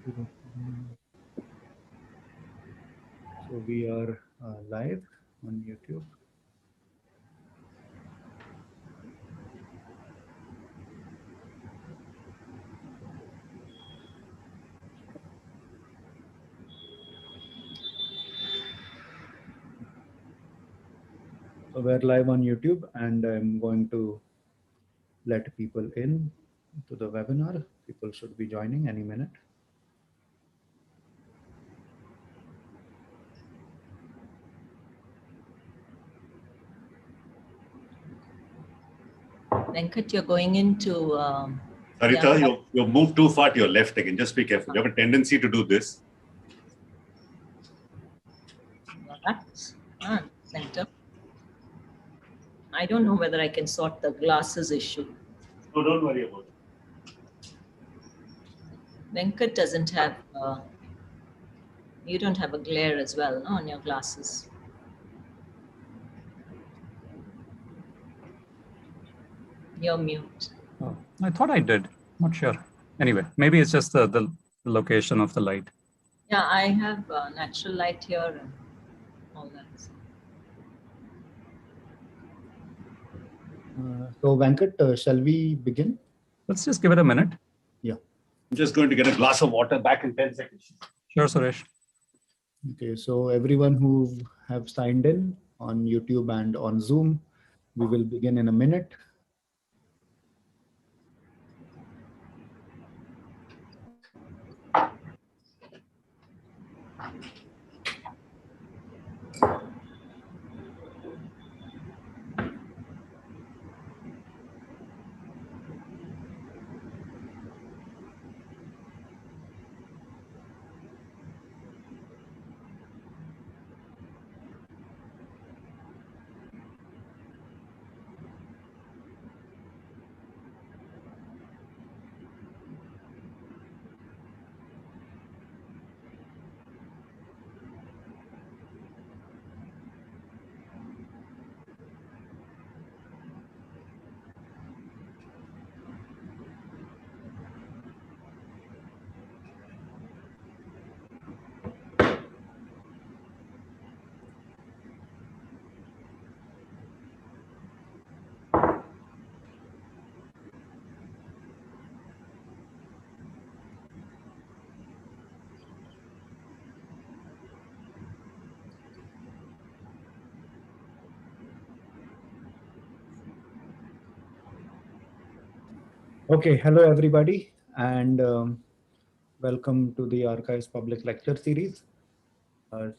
So we are live on YouTube. So we're live on YouTube, and I'm going to let people in to the webinar. People should be joining any minute. Venkat, you're going into... Sarita, you moved too far to your left again. Just be careful. You have a tendency to do this. Center. I don't know whether I can sort the glasses issue. No, don't worry about it. Venkat doesn't have... you don't have a glare as well, no, on your glasses. You're mute. Oh, I thought I did. Not sure. Anyway, maybe it's just the location of the light. Yeah, I have natural light here and all that. So Venkat, shall we begin? Let's just give it a minute. Yeah. I'm just going to get a glass of water. Back in 10 seconds. Sure, Suresh. Okay, so everyone who have signed in on YouTube and on Zoom, we will begin in a minute. Okay, hello everybody, and welcome to the Archives Public Lecture Series.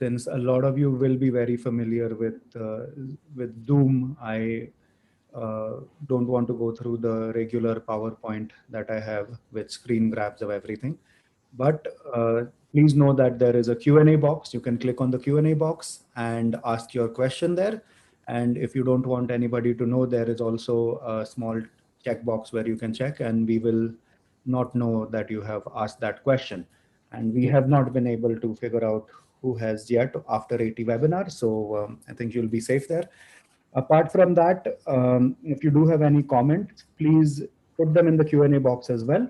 Since a lot of you will be very familiar with Zoom, I don't want to go through the regular PowerPoint that I have with screen grabs of everything. But please know that there is a Q&A box. You can click on the Q&A box and ask your question there. And if you don't want anybody to know, there is also a small checkbox where you can check, and we will not know that you have asked that question. And we have not been able to figure out who has yet after 80 webinars. So I think you'll be safe there. Apart from that, if you do have any comments, please put them in the Q&A box as well.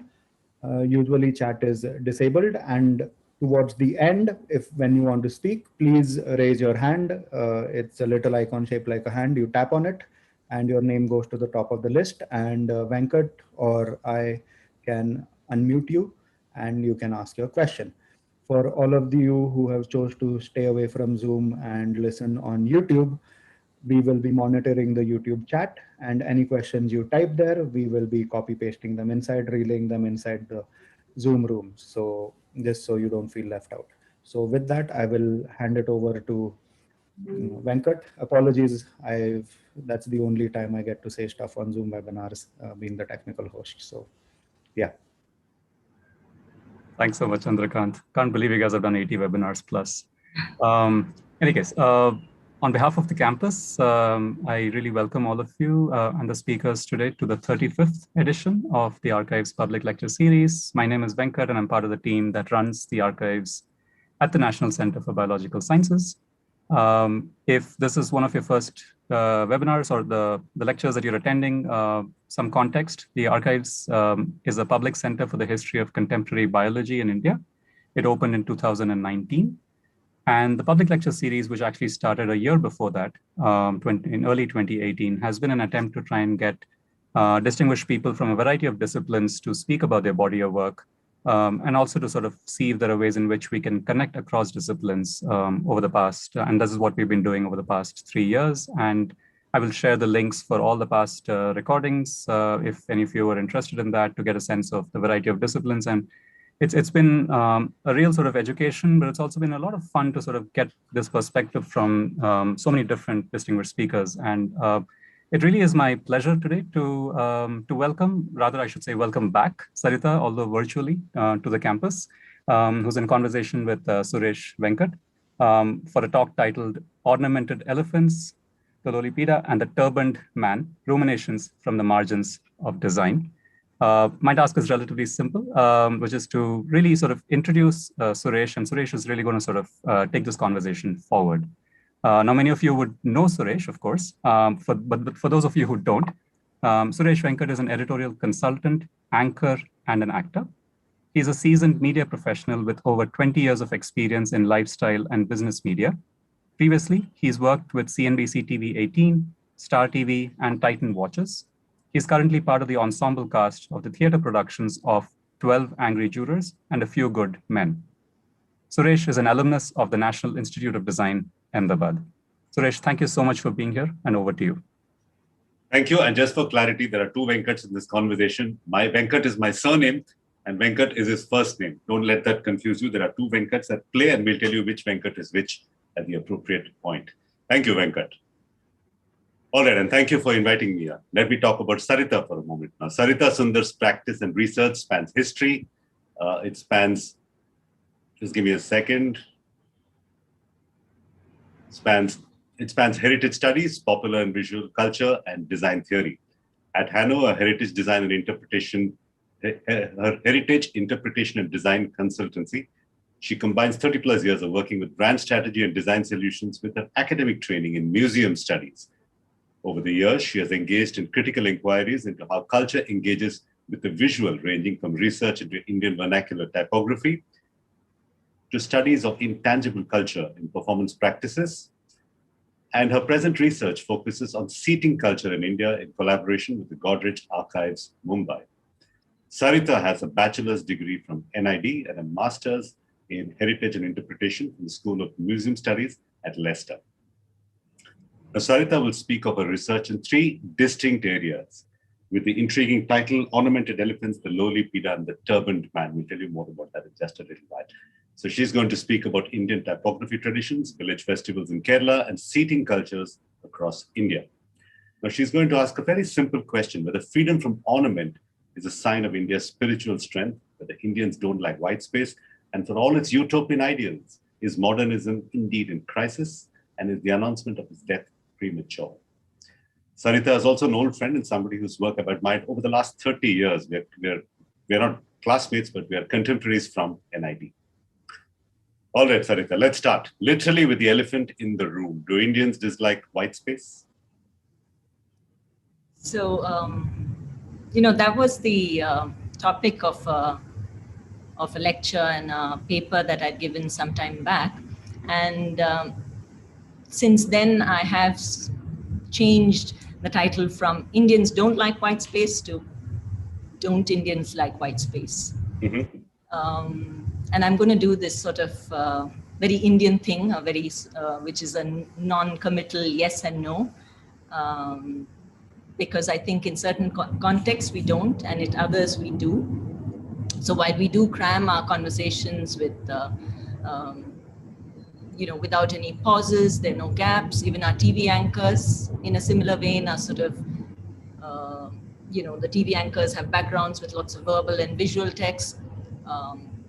Usually chat is disabled, and towards the end, when you want to speak, please raise your hand. It's a little icon shaped like a hand. You tap on it and your name goes to the top of the list, and Venkat or I can unmute you and you can ask your question. For all of you who have chose to stay away from Zoom and listen on YouTube, we will be monitoring the YouTube chat, and any questions you type there, we will be copy pasting them inside, relaying them inside the Zoom room. So just so you don't feel left out. So with that, I will hand it over to Venkat. Apologies, that's the only time I get to say stuff on Zoom webinars, being the technical host. So yeah. Thanks so much, Chandrakant. Can't believe you guys have done 80 webinars plus. Any case, on behalf of the campus, I really welcome all of you and the speakers today to the 35th edition of the Archives Public Lecture Series. My name is Venkat, and I'm part of the team that runs the archives at the National Center for Biological Sciences. If this is one of your first webinars or the lectures that you're attending, some context: the Archives is a public center for the history of contemporary biology in India. It opened in 2019. And the public lecture series, which actually started a year before that, in early 2018, has been an attempt to try and get distinguished people from a variety of disciplines to speak about their body of work, and also to sort of see if there are ways in which we can connect across disciplines over the past, and this is what we've been doing over the past 3 years. And I will share the links for all the past recordings, if any of you are interested in that, to get a sense of the variety of disciplines. And it's been a real sort of education, but it's also been a lot of fun to sort of get this perspective from so many different distinguished speakers. And it really is my pleasure today to welcome, rather I should say welcome back, Sarita, although virtually, to the campus, who's in conversation with Suresh Venkat for a talk titled Ornamented Elephants, the Lowly Pida, and the Turbaned Man, Ruminations from the Margins of Design. My task is relatively simple, which is to really sort of introduce Suresh, and Suresh is really going to sort of take this conversation forward. Now, many of you would know Suresh, of course, but for those of you who don't, Suresh Venkat is an editorial consultant, anchor, and an actor. He's a seasoned media professional with over 20 years of experience in lifestyle and business media. Previously, he's worked with CNBC TV 18, Star TV, and Titan Watches. He's currently part of the ensemble cast of the theater productions of 12 Angry Jurors and A Few Good Men. Suresh is an alumnus of the National Institute of Design, Ahmedabad. Suresh, thank you so much for being here, and over to you. Thank you. And just for clarity, there are two Venkats in this conversation. My Venkat is my surname, and Venkat is his first name. Don't let that confuse you. There are two Venkats at play, and we'll tell you which Venkat is which at the appropriate point. Thank you, Venkat. All right, and thank you for inviting me here. Let me talk about Sarita for a moment. Now, Sarita Sundar's practice and research spans history. It spans, just give me a second. It spans heritage studies, popular and visual culture, and design theory. At Hanover, heritage design and interpretation, her heritage interpretation and design consultancy, she combines 30 plus years of working with brand strategy and design solutions with her academic training in museum studies. Over the years, she has engaged in critical inquiries into how culture engages with the visual, ranging from research into Indian vernacular typography to studies of intangible culture in performance practices. And her present research focuses on seating culture in India in collaboration with the Godrej Archives, Mumbai. Sarita has a bachelor's degree from NID and a master's in heritage and interpretation from the School of Museum Studies at Leicester. Now, Sarita will speak of her research in three distinct areas with the intriguing title, Ornamented Elephants, the Lowly Pida, and the Turbaned Man. We'll tell you more about that in just a little while. So she's going to speak about Indian typography traditions, village festivals in Kerala, and seating cultures across India. Now, she's going to ask a very simple question, whether freedom from ornament is a sign of India's spiritual strength, whether Indians don't like white space, and for all its utopian ideals, is modernism indeed in crisis, and is the announcement of its death premature? Sarita is also an old friend and somebody whose work I've admired over the last 30 years. We're not classmates, but we are contemporaries from NID. All right, Sarita, let's start. Literally with the elephant in the room. Do Indians dislike white space? So, that was the topic of a lecture and a paper that I'd given some time back. And since then, I have changed the title from Indians Don't Like White Space to Don't Indians Like White Space. Mm-hmm. And I'm going to do this sort of very Indian thing, which is a non-committal yes and no, because I think in certain contexts we don't, and in others we do. So while we do cram our conversations with, without any pauses, there are no gaps. Even our TV anchors, in a similar vein, are sort of, the TV anchors have backgrounds with lots of verbal and visual text.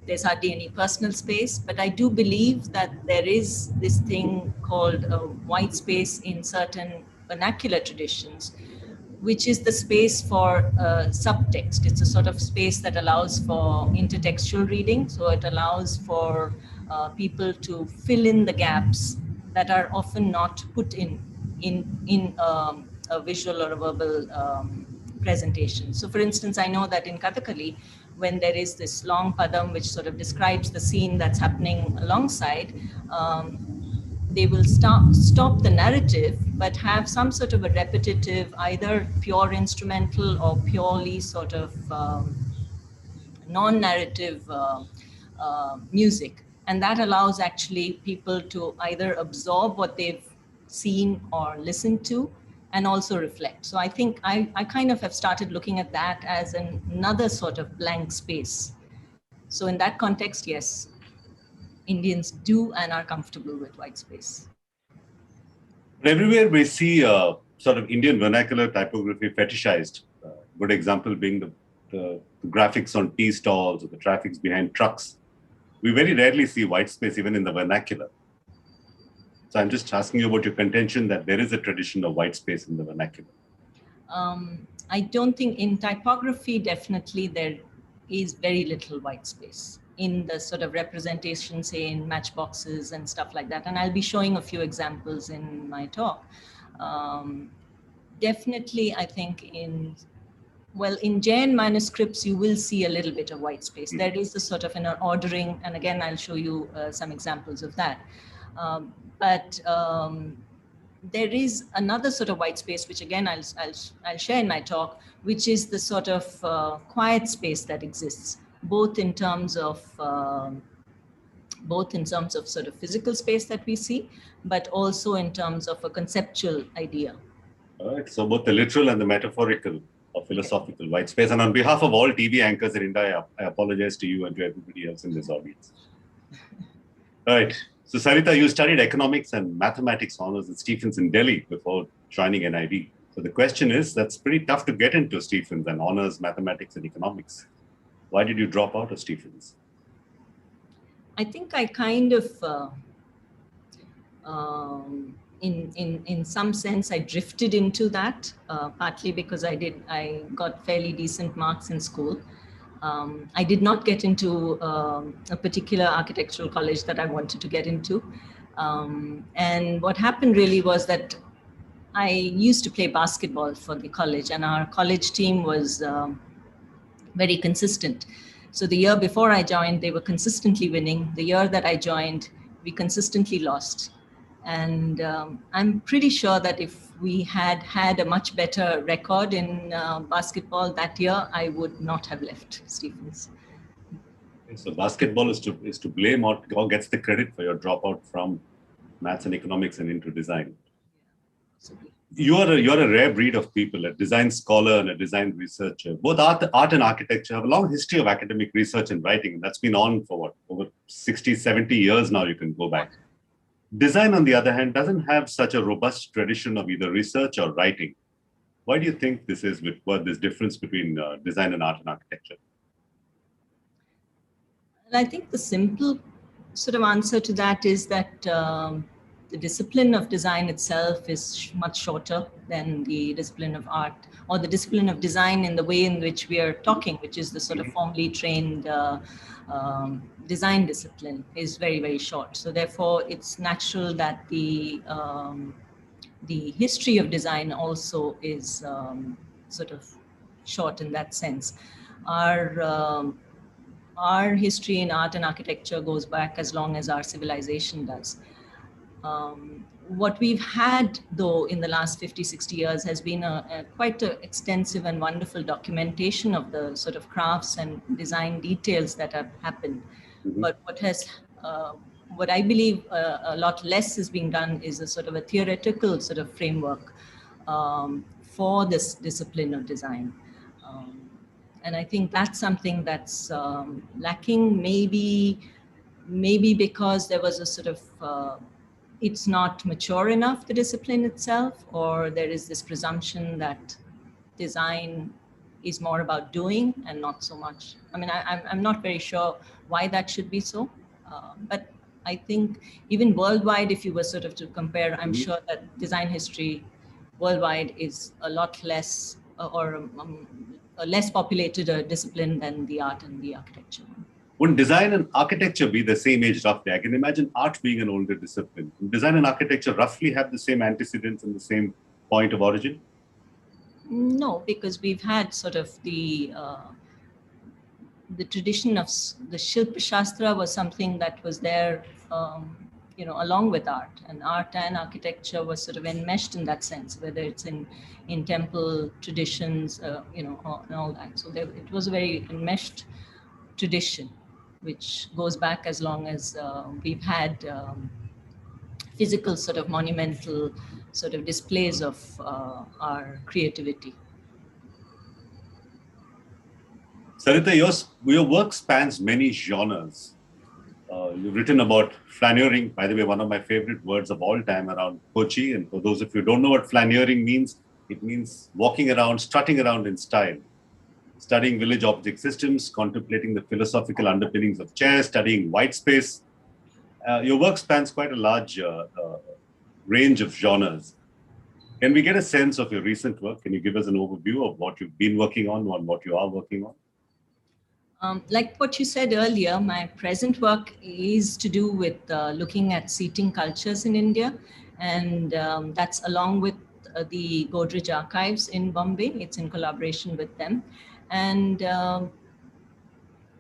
There's hardly any personal space, but I do believe that there is this thing called a white space in certain vernacular traditions, which is the space for subtext. It's a sort of space that allows for intertextual reading. So it allows for people to fill in the gaps that are often not put in a visual or a verbal presentation. So for instance, I know that in Kathakali, when there is this long padam which sort of describes the scene that's happening alongside, they will stop the narrative, but have some sort of a repetitive, either pure instrumental or purely sort of non-narrative music. And that allows actually people to either absorb what they've seen or listened to, and also reflect. So I think I kind of have started looking at that as another sort of blank space. So in that context, yes, Indians do and are comfortable with white space. Everywhere we see sort of Indian vernacular typography fetishized. Good example being the graphics on tea stalls or the traffics behind trucks. We very rarely see white space even in the vernacular. So I'm just asking you about your contention that there is a tradition of white space in the vernacular. I don't think in typography, definitely there is very little white space in the sort of representation, say in matchboxes and stuff like that. And I'll be showing a few examples in my talk. Definitely, I think in Jain manuscripts, you will see a little bit of white space. There is a sort of an ordering, and again, I'll show you some examples of that. But there is another sort of white space, which again, I'll share in my talk, which is the sort of quiet space that exists, both in terms of sort of physical space that we see, but also in terms of a conceptual idea. All right. So both the literal and the metaphorical or philosophical white space. And on behalf of all TV anchors in India, I apologize to you and to everybody else in this audience. All right. So Sarita, you studied economics and mathematics honors at Stephens in Delhi before joining NID. So the question is, that's pretty tough to get into Stephens and honors mathematics and economics. Why did you drop out of Stephens? I think I kind of, in some sense, I drifted into that, partly because I got fairly decent marks in school. I did not get into a particular architectural college that I wanted to get into. And what happened really was that I used to play basketball for the college, and our college team was very consistent. So the year before I joined, they were consistently winning. The year that I joined, we consistently lost. And I'm pretty sure that if we had had a much better record in basketball that year, I would not have left Stephens. So basketball is to blame or gets the credit for your dropout from maths and economics and into design. You're a rare breed of people, a design scholar and a design researcher. Both art and architecture have a long history of academic research and writing. And that's been on for what, over 60, 70 years now, you can go back. Design, on the other hand, doesn't have such a robust tradition of either research or writing. Why do you think this is, with this difference between design and art and architecture? And I think the simple sort of answer to that is that the discipline of design itself is much shorter than the discipline of art, or the discipline of design in the way in which we are talking, which is the sort of formally trained design discipline, is very, very short. So therefore, it's natural that the history of design also is sort of short in that sense. Our history in art and architecture goes back as long as our civilization does. What we've had, though, in the last 50, 60 years has been quite an extensive and wonderful documentation of the sort of crafts and design details that have happened. Mm-hmm. But what I believe a lot less is being done is a sort of a theoretical sort of framework for this discipline of design. And I think that's something that's lacking, maybe because there was a sort of, it's not mature enough, the discipline itself, or there is this presumption that design is more about doing and not so much. I mean, I'm not very sure why that should be so, but I think even worldwide, if you were sort of to compare, I'm sure that design history worldwide is a lot less or a less populated discipline than the art and the architecture. Wouldn't design and architecture be the same age roughly? I can imagine art being an older discipline. Design and architecture roughly have the same antecedents and the same point of origin? No, because we've had sort of the tradition of the Shilpa Shastra was something that was there, along with art, and art and architecture was sort of enmeshed in that sense, whether it's in temple traditions, and all that. So it was a very enmeshed tradition, which goes back as long as we've had physical sort of monumental sort of displays of our creativity. Sarita, your work spans many genres. You've written about flaneuring, by the way, one of my favorite words of all time, around Kochi. And for those of you who don't know what flaneuring means, it means walking around, strutting around in style, studying village object systems, contemplating the philosophical underpinnings of chairs, studying white space. Your work spans quite a large range of genres. Can we get a sense of your recent work? Can you give us an overview of what you've been working on what you are working on? Like what you said earlier, my present work is to do with looking at seating cultures in India. And that's along with the Godrej Archives in Bombay. It's in collaboration with them. And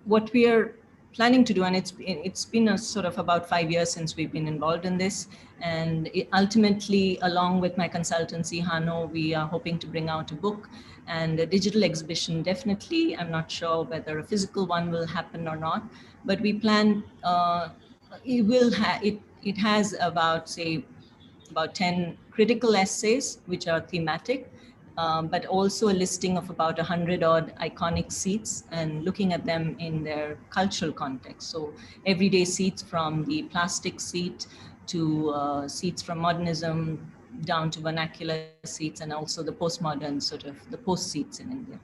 what we are planning to do, and it's been a sort of about 5 years since we've been involved in this. And ultimately, along with my consultancy, Hano, we are hoping to bring out a book and a digital exhibition. Definitely, I'm not sure whether a physical one will happen or not, but we plan, it has about 10 critical essays, which are thematic, but also a listing of about 100 odd iconic seats and looking at them in their cultural context. So everyday seats, from the plastic seat to seats from modernism down to vernacular seats, and also the postmodern sort of the post seats in India.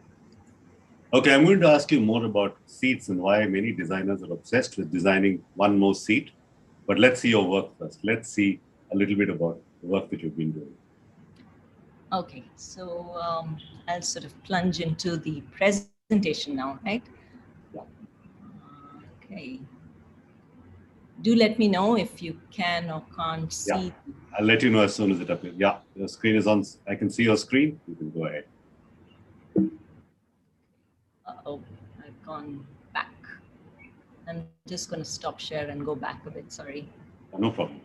Okay, I'm going to ask you more about seats and why many designers are obsessed with designing one more seat. But let's see your work first. Let's see a little bit about the work that you've been doing. Okay, so I'll sort of plunge into the presentation now, right? Yeah. Okay. Do let me know if you can or can't see. Yeah. I'll let you know as soon as it appears. Yeah, your screen is on. I can see your screen. You can go ahead. Uh-oh, I've gone back. I'm just going to stop share and go back a bit, sorry. No problem.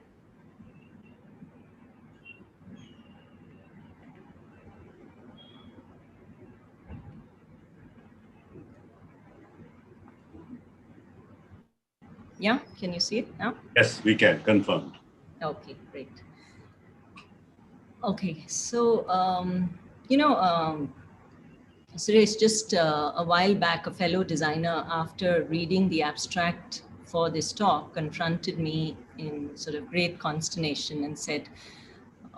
Yeah, can you see it now? Yes, we can. Confirmed. Okay, great. Okay, so, Suresh, just a while back, a fellow designer, after reading the abstract for this talk, confronted me in sort of great consternation and said,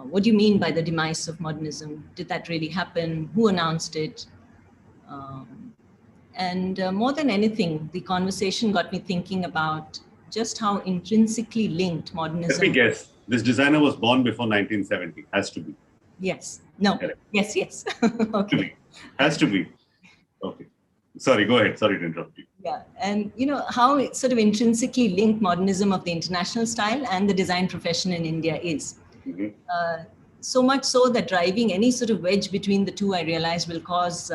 what do you mean by the demise of modernism? Did that really happen? Who announced it? And more than anything, the conversation got me thinking about just how intrinsically linked modernism. Let me guess. This designer was born before 1970. Has to be. Yes. No. Correct. Yes. Okay. Has to be. Okay. Sorry, go ahead. Sorry to interrupt you. Yeah. And how it's sort of intrinsically linked modernism of the international style and the design profession in India is. Mm-hmm. So much so that driving any sort of wedge between the two, I realized, will cause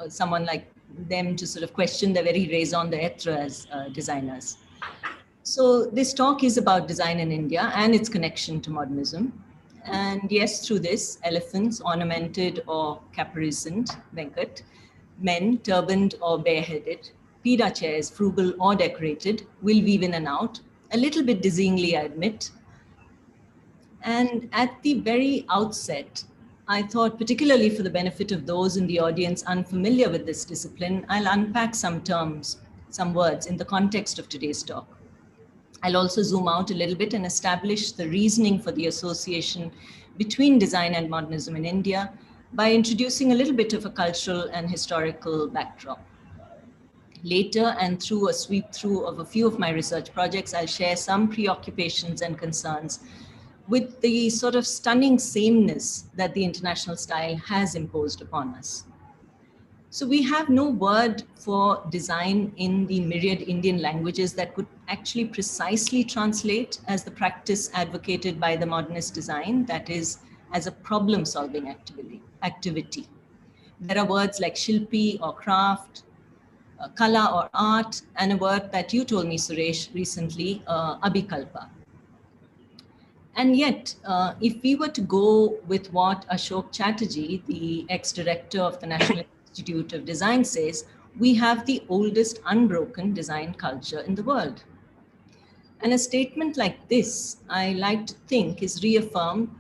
someone like them to sort of question their very raison d'etre as designers. So this talk is about design in India and its connection to modernism. And yes, through this, elephants, ornamented or caparisoned, Venkat, men, turbaned or bareheaded, Pida chairs, frugal or decorated, will weave in and out, a little bit dizzyingly, I admit. And at the very outset, I thought, particularly for the benefit of those in the audience unfamiliar with this discipline, I'll unpack some terms, some words in the context of today's talk. I'll also zoom out a little bit and establish the reasoning for the association between design and modernism in India by introducing a little bit of a cultural and historical backdrop. Later, and through a sweep through of a few of my research projects, I'll share some preoccupations and concerns with the sort of stunning sameness that the international style has imposed upon us. So we have no word for design in the myriad Indian languages that could actually precisely translate as the practice advocated by the modernist design, that is as a problem-solving activity. There are words like shilpi or craft, kala or art, and a word that you told me, Suresh, recently, abhikalpa. And yet, if we were to go with what Ashok Chatterjee, the ex-director of the National Institute of Design, says, we have the oldest unbroken design culture in the world. And a statement like this, I like to think, is reaffirmed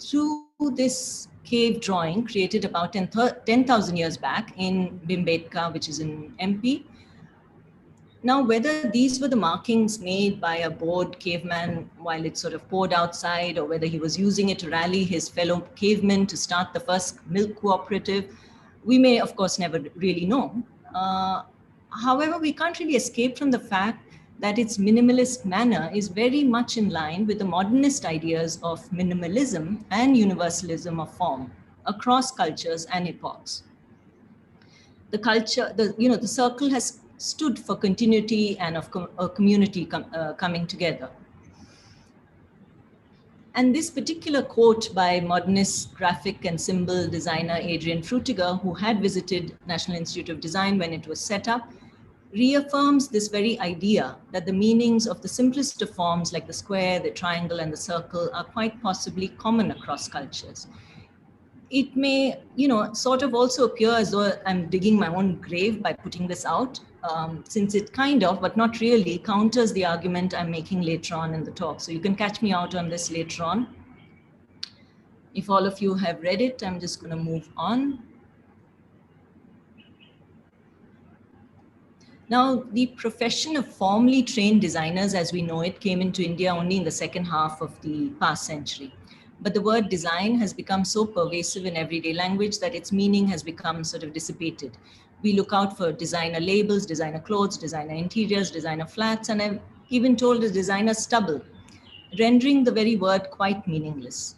through this cave drawing created about 10,000 years back in Bhimbetka, which is in MP. Now, whether these were the markings made by a bored caveman while it sort of poured outside, or whether he was using it to rally his fellow cavemen to start the first milk cooperative, we may, of course, never really know. However, we can't really escape from the fact that its minimalist manner is very much in line with the modernist ideas of minimalism and universalism of form across cultures and epochs. The culture, the circle has stood for continuity and of a community coming together. And this particular quote by modernist graphic and symbol designer Adrian Frutiger, who had visited National Institute of Design when it was set up, reaffirms this very idea that the meanings of the simplest of forms like the square, the triangle, and the circle are quite possibly common across cultures. It may, sort of also appear as though I'm digging my own grave by putting this out, since it kind of, but not really, counters the argument I'm making later on in the talk. So you can catch me out on this later on. If all of you have read it, I'm just going to move on. Now, the profession of formally trained designers, as we know it, came into India only in the second half of the past century. But the word design has become so pervasive in everyday language that its meaning has become sort of dissipated. We look out for designer labels, designer clothes, designer interiors, designer flats, and I'm even told as designer stubble, rendering the very word quite meaningless.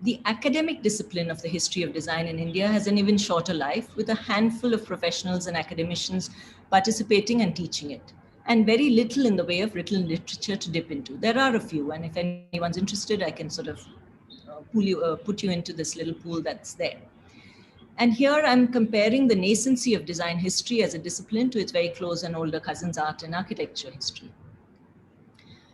The academic discipline of the history of design in India has an even shorter life, with a handful of professionals and academicians participating and teaching it, and very little in the way of written literature to dip into. There are a few, and if anyone's interested, I can sort of put you into this little pool that's there. And here I'm comparing the nascency of design history as a discipline to its very close and older cousins, art and architecture history.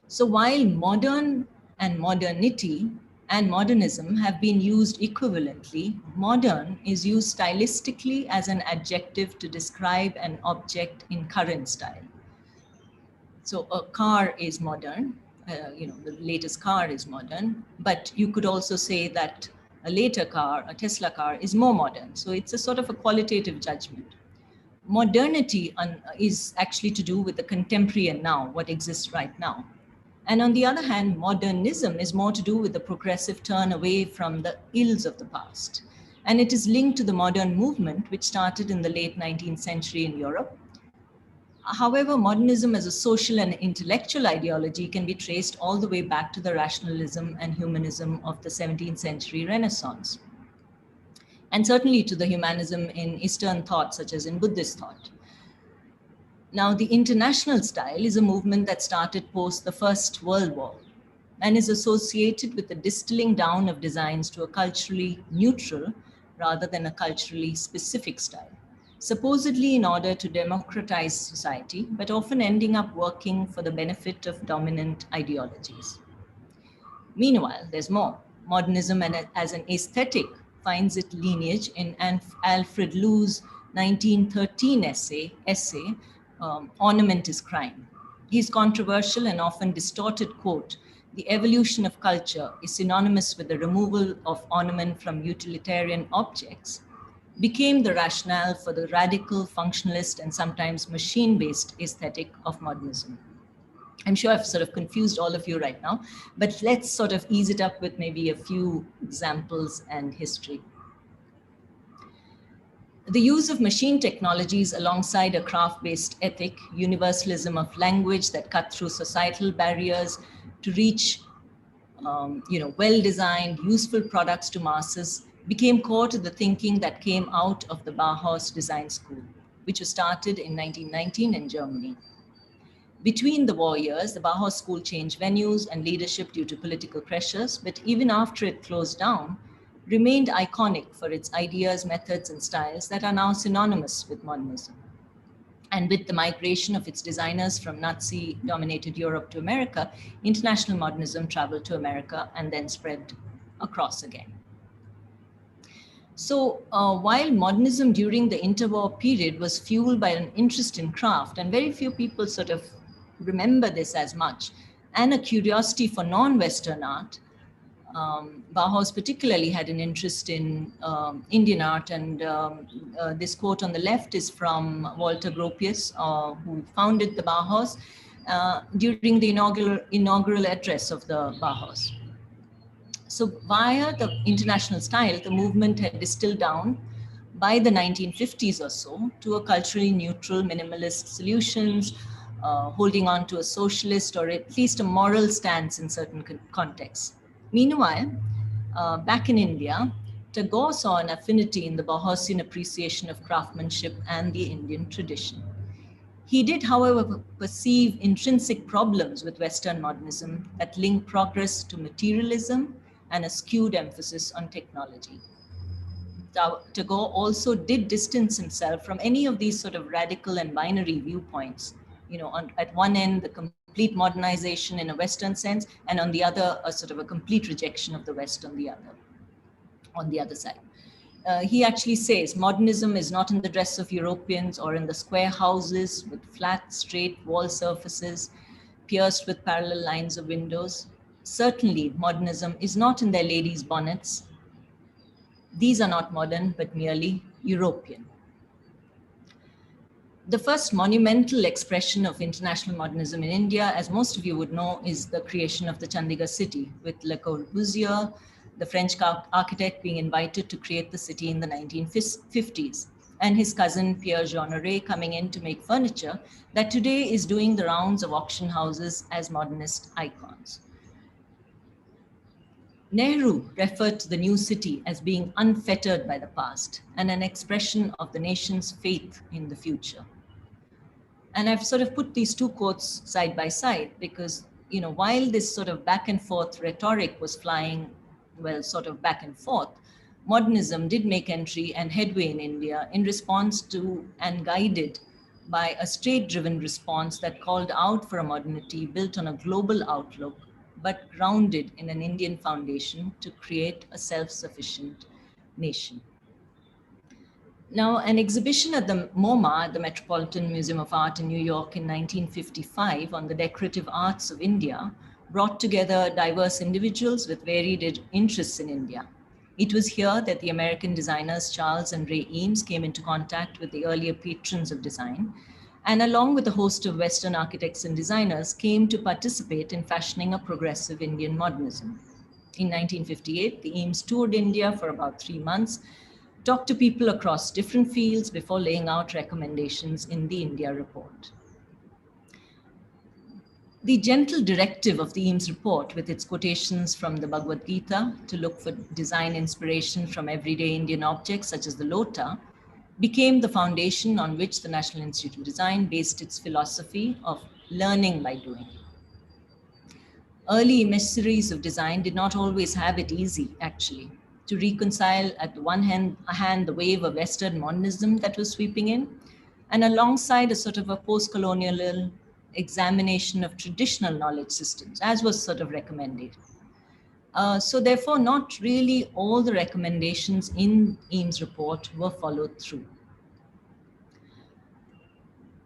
So while modern and modernity and modernism have been used equivalently, modern is used stylistically as an adjective to describe an object in current style. So a car is modern, the latest car is modern, but you could also say that a later car, a Tesla car, is more modern. So it's a sort of a qualitative judgment. Modernity is actually to do with the contemporary and now, what exists right now. And on the other hand, modernism is more to do with the progressive turn away from the ills of the past. And it is linked to the modern movement, which started in the late 19th century in Europe. However, modernism as a social and intellectual ideology can be traced all the way back to the rationalism and humanism of the 17th century Renaissance. And certainly to the humanism in Eastern thought, such as in Buddhist thought. Now, the international style is a movement that started post the First World War and is associated with the distilling down of designs to a culturally neutral rather than a culturally specific style, supposedly in order to democratize society, but often ending up working for the benefit of dominant ideologies. Meanwhile, there's more. Modernism as an aesthetic finds its lineage in Alfred Lou's 1913 essay, Ornament is Crime. His controversial and often distorted quote, "The evolution of culture is synonymous with the removal of ornament from utilitarian objects," became the rationale for the radical, functionalist, and sometimes machine-based aesthetic of modernism. I'm sure I've sort of confused all of you right now, but let's sort of ease it up with maybe a few examples and history. The use of machine technologies alongside a craft-based ethic, universalism of language that cut through societal barriers to reach well-designed, useful products to masses became core to the thinking that came out of the Bauhaus Design School, which was started in 1919 in Germany. Between the war years, the Bauhaus School changed venues and leadership due to political pressures, but even after it closed down, remained iconic for its ideas, methods, and styles that are now synonymous with modernism. And with the migration of its designers from Nazi-dominated Europe to America, international modernism traveled to America and then spread across again. So while modernism during the interwar period was fueled by an interest in craft, and very few people sort of remember this as much, and a curiosity for non-Western art, Bauhaus particularly had an interest in Indian art, and this quote on the left is from Walter Gropius, who founded the Bauhaus during the inaugural address of the Bauhaus. So via the international style, the movement had distilled down by the 1950s or so to a culturally neutral minimalist solutions, holding on to a socialist or at least a moral stance in certain contexts. Meanwhile, back in India, Tagore saw an affinity in the Bauhausian appreciation of craftsmanship and the Indian tradition. He did, however, perceive intrinsic problems with Western modernism that link progress to materialism and a skewed emphasis on technology. Tagore also did distance himself from any of these sort of radical and binary viewpoints. You know, at one end, the complete modernization in a Western sense, and on the other, a sort of a complete rejection of the West on the other side. He actually says, modernism is not in the dress of Europeans or in the square houses with flat, straight wall surfaces, pierced with parallel lines of windows. Certainly, modernism is not in their ladies' bonnets. These are not modern, but merely European. The first monumental expression of international modernism in India, as most of you would know, is the creation of the Chandigarh city, with Le Corbusier, the French architect, being invited to create the city in the 1950s, and his cousin Pierre Jeanneret coming in to make furniture that today is doing the rounds of auction houses as modernist icons. Nehru referred to the new city as being unfettered by the past and an expression of the nation's faith in the future. And I've sort of put these two quotes side by side because, you know, while this sort of back and forth rhetoric was flying, well, sort of back and forth, modernism did make entry and headway in India in response to and guided by a state-driven response that called out for a modernity built on a global outlook, but grounded in an Indian foundation to create a self-sufficient nation. Now, an exhibition at the MoMA, the Metropolitan Museum of Art in New York in 1955 on the decorative arts of India, brought together diverse individuals with varied interests in India. It was here that the American designers Charles and Ray Eames came into contact with the earlier patrons of design, and along with a host of Western architects and designers, came to participate in fashioning a progressive Indian modernism. In 1958, the Eames toured India for about 3 months, talked to people across different fields before laying out recommendations in the India report. The gentle directive of the Eames report, with its quotations from the Bhagavad Gita to look for design inspiration from everyday Indian objects such as the lota, became the foundation on which the National Institute of Design based its philosophy of learning by doing. Early emissaries of design did not always have it easy, actually, to reconcile at the one hand the wave of Western modernism that was sweeping in, and alongside a sort of a post-colonial examination of traditional knowledge systems, as was sort of recommended. So therefore, not really all the recommendations in Eames' report were followed through.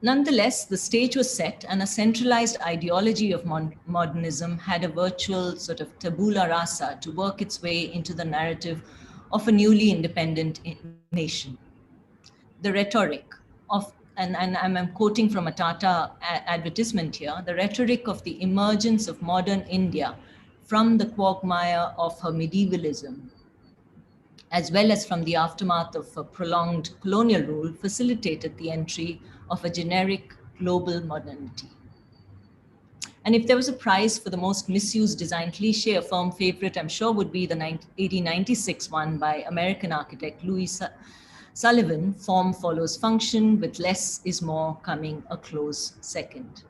Nonetheless, the stage was set and a centralized ideology of modernism had a virtual sort of tabula rasa to work its way into the narrative of a newly independent nation. The rhetoric of, and I'm quoting from a Tata advertisement here, the rhetoric of the emergence of modern India from the quagmire of her medievalism, as well as from the aftermath of a prolonged colonial rule, facilitated the entry of a generic global modernity. And if there was a prize for the most misused design cliche, a firm favorite, I'm sure, would be the 1896 one by American architect Louis Sullivan, Form Follows Function, with less is more coming a close second.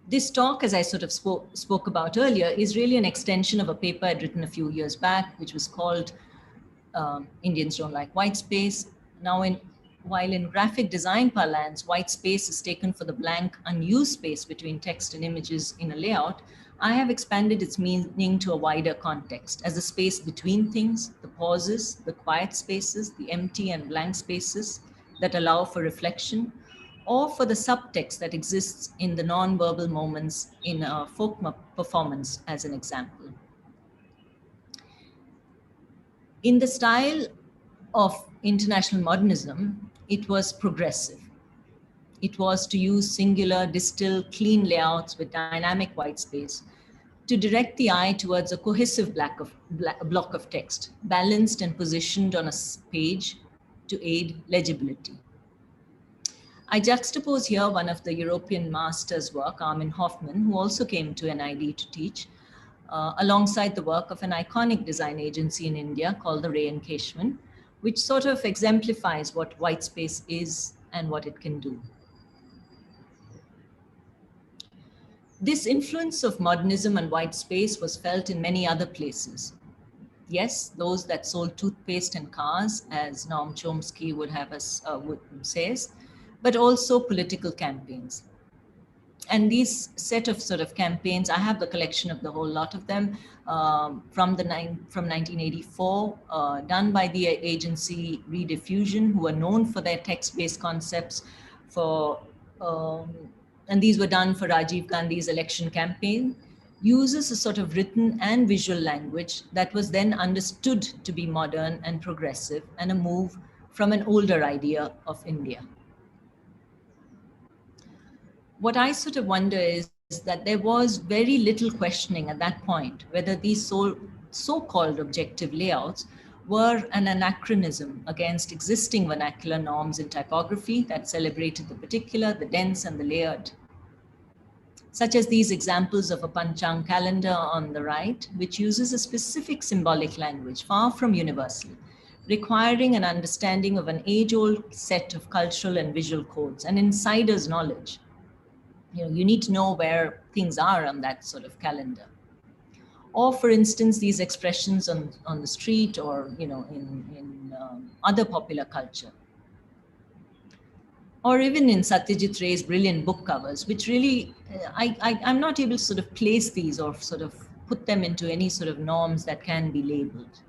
This talk, as I sort of spoke about earlier, is really an extension of a paper I'd written a few years back, which was called Indians Don't Like White Space. Now, while in graphic design parlance, white space is taken for the blank, unused space between text and images in a layout, I have expanded its meaning to a wider context as a space between things, the pauses, the quiet spaces, the empty and blank spaces that allow for reflection, or for the subtext that exists in the non-verbal moments in a folk performance, as an example. In the style of international modernism, it was progressive. It was to use singular, distilled, clean layouts with dynamic white space to direct the eye towards a cohesive block of text, balanced and positioned on a page to aid legibility. I juxtapose here one of the European master's work, Armin Hoffman, who also came to NID to teach, alongside the work of an iconic design agency in India called the Ray and Keshwan, which sort of exemplifies what white space is and what it can do. This influence of modernism and white space was felt in many other places. Yes, those that sold toothpaste and cars, as Noam Chomsky would have us says, but also political campaigns. And these set of sort of campaigns, I have the collection of the whole lot of them from 1984, done by the agency Rediffusion, who are known for their text-based concepts and these were done for Rajiv Gandhi's election campaign, uses a sort of written and visual language that was then understood to be modern and progressive and a move from an older idea of India. What I sort of wonder is that there was very little questioning at that point whether these so-called objective layouts were an anachronism against existing vernacular norms in typography that celebrated the particular, the dense, and the layered. Such as these examples of a Panchang calendar on the right, which uses a specific symbolic language far from universal, requiring an understanding of an age-old set of cultural and visual codes, an insider's knowledge. You need to know where things are on that sort of calendar. Or, for instance, these expressions on the street or in other popular culture. Or even in Satyajit Ray's brilliant book covers, which really, I'm not able to sort of place these or sort of put them into any sort of norms that can be labeled.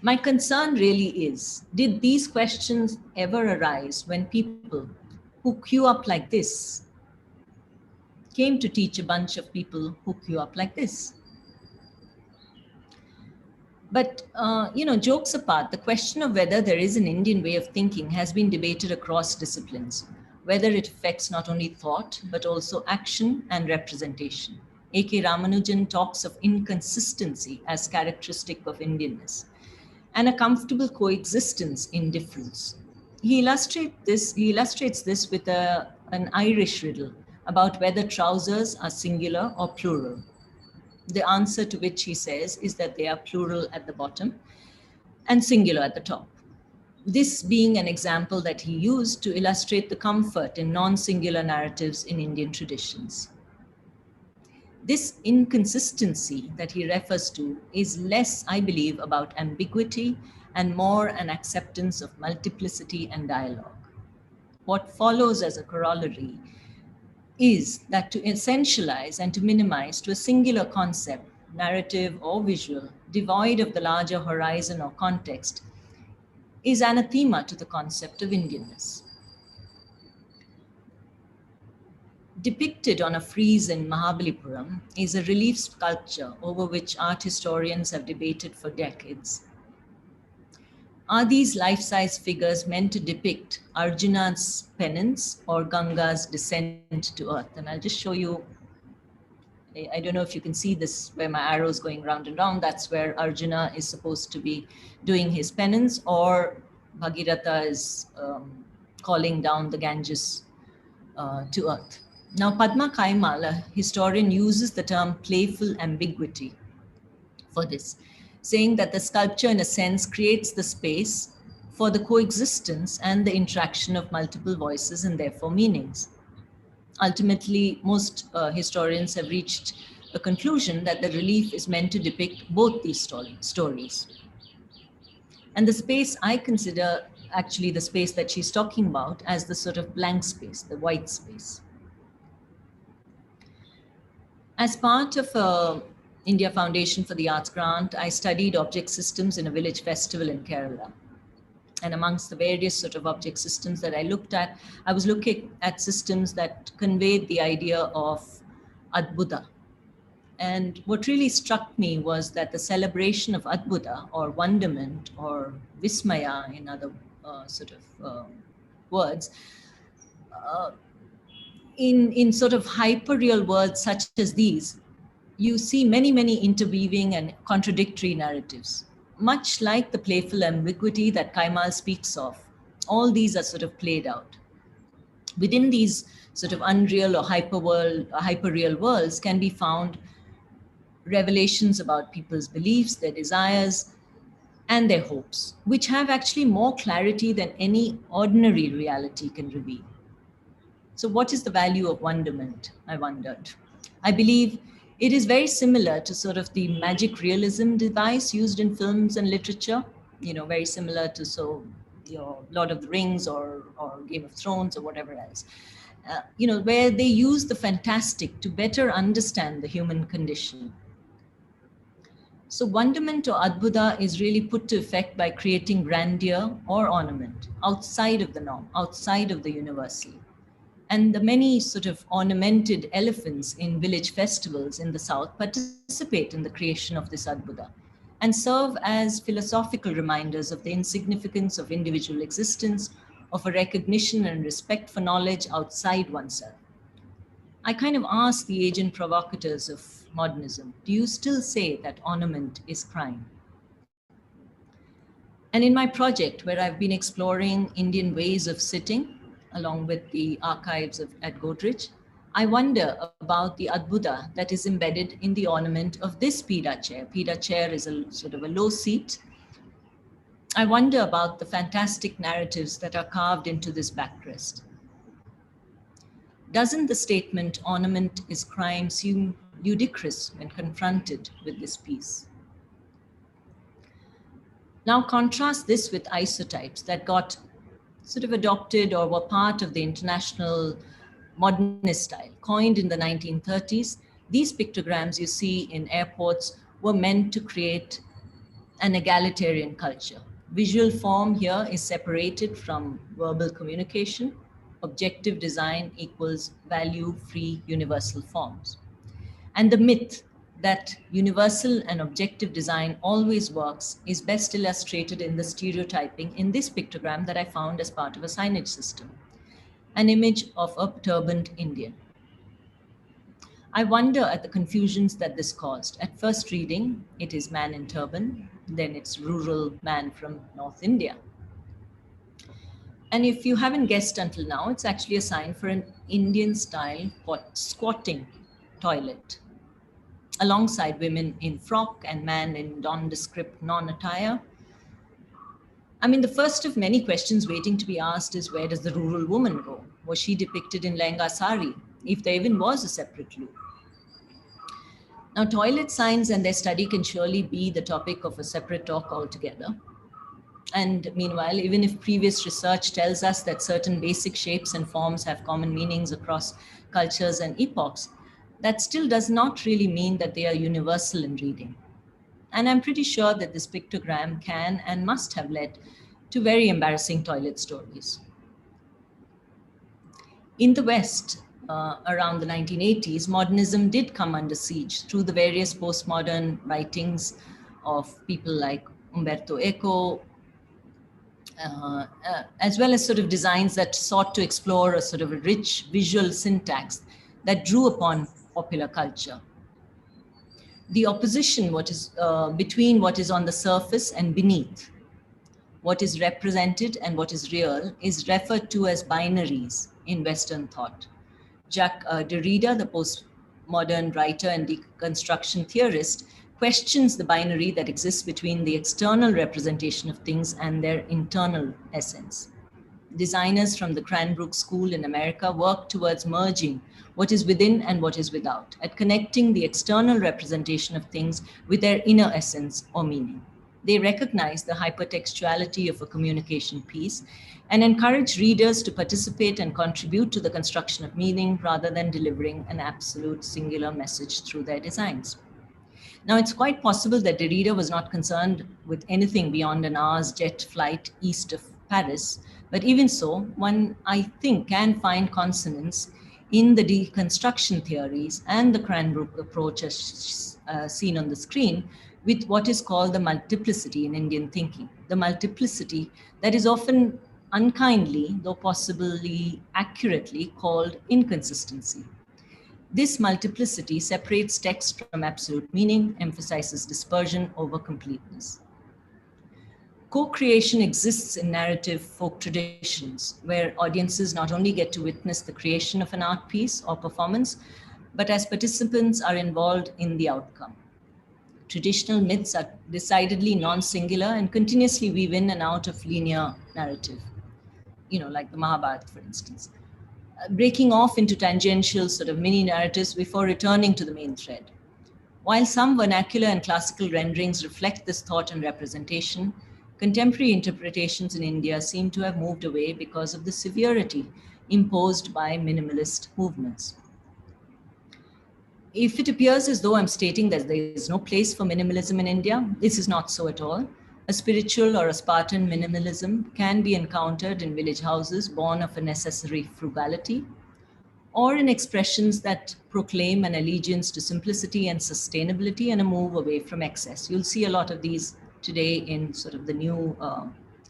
My concern really is, did these questions ever arise when people who queue up like this came to teach a bunch of people who queue up like this? But, jokes apart, the question of whether there is an Indian way of thinking has been debated across disciplines, whether it affects not only thought, but also action and representation. A.K. Ramanujan talks of inconsistency as characteristic of Indianness and a comfortable coexistence in difference. He illustrates this with an Irish riddle about whether trousers are singular or plural. The answer to which he says is that they are plural at the bottom and singular at the top. This being an example that he used to illustrate the comfort in non-singular narratives in Indian traditions. This inconsistency that he refers to is less, I believe, about ambiguity and more an acceptance of multiplicity and dialogue. What follows as a corollary is that to essentialize and to minimize to a singular concept, narrative or visual, devoid of the larger horizon or context, is anathema to the concept of Indianness. Depicted on a frieze in Mahabalipuram is a relief sculpture over which art historians have debated for decades. Are these life-size figures meant to depict Arjuna's penance or Ganga's descent to earth? And I'll just show you, I don't know if you can see this, where my arrow is going round and round. That's where Arjuna is supposed to be doing his penance, or Bhagirath is calling down the Ganges to earth. Now, Padma Kaimal, a historian, uses the term playful ambiguity for this, saying that the sculpture, in a sense, creates the space for the coexistence and the interaction of multiple voices and therefore meanings. Ultimately, most historians have reached a conclusion that the relief is meant to depict both these stories. And the space I consider actually the space that she's talking about as the sort of blank space, the white space. As part of India Foundation for the Arts grant, I studied object systems in a village festival in Kerala. And amongst the various sort of object systems that I looked at, I was looking at systems that conveyed the idea of Adbhuta. And what really struck me was that the celebration of Adbhuta, or wonderment, or Vismaya in other words, in sort of hyper-real words such as these, you see many, many interweaving and contradictory narratives. Much like the playful ambiguity that Kaimal speaks of, all these are sort of played out. Within these sort of unreal or hyper-real worlds can be found revelations about people's beliefs, their desires, and their hopes, which have actually more clarity than any ordinary reality can reveal. So what is the value of wonderment, I wondered. I believe it is very similar to sort of the magic realism device used in films and literature, very similar to Lord of the Rings or Game of Thrones or whatever else, where they use the fantastic to better understand the human condition. So wonderment or adbhuta is really put to effect by creating grandeur or ornament outside of the norm, outside of the universal. And the many sort of ornamented elephants in village festivals in the South participate in the creation of this Adbhuta and serve as philosophical reminders of the insignificance of individual existence, of a recognition and respect for knowledge outside oneself. I kind of ask the agent provocateurs of modernism, do you still say that ornament is crime? And in my project, where I've been exploring Indian ways of sitting, along with the archives at Godrej, I wonder about the Adbhuta that is embedded in the ornament of this Pida chair. Pida chair is a sort of a low seat. I wonder about the fantastic narratives that are carved into this backrest. Doesn't the statement ornament is crime seem ludicrous when confronted with this piece? Now contrast this with isotypes that got sort of adopted or were part of the international modernist style. Coined in the 1930s, these pictograms you see in airports were meant to create an egalitarian culture. Visual form here is separated from verbal communication. Objective design equals value-free universal forms. And the myth that universal and objective design always works is best illustrated in the stereotyping in this pictogram that I found as part of a signage system, an image of a turbaned Indian. I wonder at the confusions that this caused. At first reading, it is man in turban, then it's rural man from North India. And if you haven't guessed until now, it's actually a sign for an Indian style squatting toilet, alongside women in frock and man in nondescript non-attire. I mean, the first of many questions waiting to be asked is, where does the rural woman go? Was she depicted in lehenga sari, if there even was a separate loop? Now, toilet signs and their study can surely be the topic of a separate talk altogether. And meanwhile, even if previous research tells us that certain basic shapes and forms have common meanings across cultures and epochs, that still does not really mean that they are universal in reading. And I'm pretty sure that this pictogram can and must have led to very embarrassing toilet stories. In the West, around the 1980s, modernism did come under siege through the various postmodern writings of people like Umberto Eco, as well as sort of designs that sought to explore a sort of a rich visual syntax that drew upon popular culture. The opposition between what is on the surface and beneath, what is represented and what is real, is referred to as binaries in Western thought. Jacques Derrida, the postmodern writer and deconstruction theorist, questions the binary that exists between the external representation of things and their internal essence. designers from the Cranbrook School in America work towards merging what is within and what is without, at connecting the external representation of things with their inner essence or meaning. They recognize the hypertextuality of a communication piece and encourage readers to participate and contribute to the construction of meaning rather than delivering an absolute singular message through their designs. Now, it's quite possible that the reader was not concerned with anything beyond an hour's jet flight east of Paris, but even so, one, I think, can find consonance in the deconstruction theories and the Cranbrook approach as seen on the screen with what is called the multiplicity in Indian thinking. The multiplicity that is often unkindly, though possibly accurately, called inconsistency. This multiplicity separates text from absolute meaning, emphasizes dispersion over completeness. Co-creation exists in narrative folk traditions, where audiences not only get to witness the creation of an art piece or performance, but as participants are involved in the outcome. Traditional myths are decidedly non-singular and continuously weave in and out of linear narrative, like the Mahabharata, for instance, breaking off into tangential sort of mini narratives before returning to the main thread. While some vernacular and classical renderings reflect this thought and representation, contemporary interpretations in India seem to have moved away because of the severity imposed by minimalist movements. If it appears as though I'm stating that there is no place for minimalism in India, this is not so at all. A spiritual or a Spartan minimalism can be encountered in village houses born of a necessary frugality, or in expressions that proclaim an allegiance to simplicity and sustainability and a move away from excess. You'll see a lot of these today in sort of the new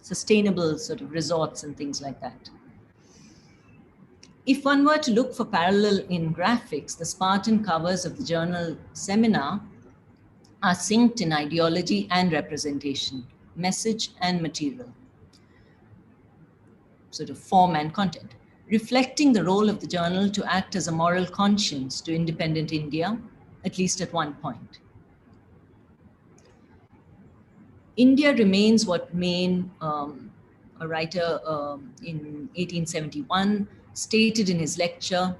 sustainable sort of resorts and things like that. If one were to look for parallel in graphics, the Spartan covers of the journal Seminar are synced in ideology and representation, message and material, sort of form and content, reflecting the role of the journal to act as a moral conscience to independent India, at least at one point. India remains what Maine, a writer in 1871, stated in his lecture,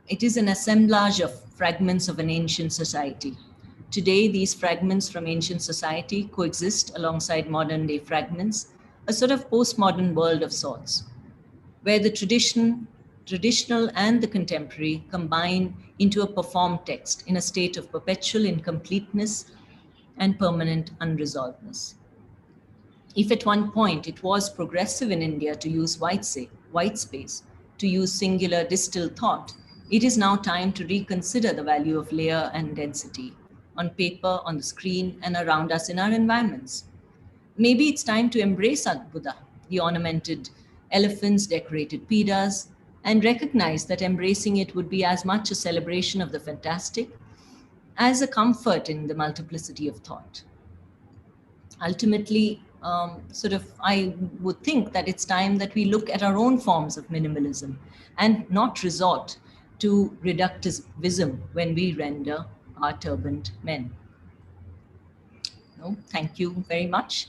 it is an assemblage of fragments of an ancient society. Today, these fragments from ancient society coexist alongside modern day fragments, a sort of postmodern world of sorts, where the traditional and the contemporary combine into a performed text in a state of perpetual incompleteness and permanent unresolvedness. If at one point it was progressive in India to use white space, to use singular distilled thought, it is now time to reconsider the value of layer and density on paper, on the screen, and around us in our environments. Maybe it's time to embrace Buddha, the ornamented elephants, decorated Pidas, and recognize that embracing it would be as much a celebration of the fantastic as a comfort in the multiplicity of thought. Ultimately, I would think that it's time that we look at our own forms of minimalism and not resort to reductivism when we render our turbaned men. No, thank you very much.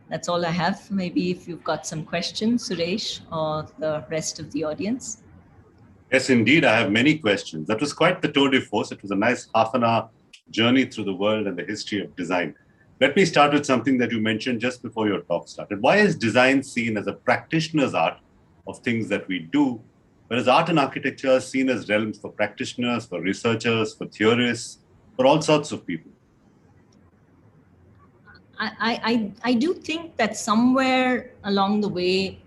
That's all I have. Maybe if you've got some questions, Suresh, or the rest of the audience. Yes, indeed. I have many questions. That was quite the tour de force. It was a nice half an hour journey through the world and the history of design. Let me start with something that you mentioned just before your talk started. Why is design seen as a practitioner's art of things that we do, whereas art and architecture are seen as realms for practitioners, for researchers, for theorists, for all sorts of people? I do think that somewhere along the way,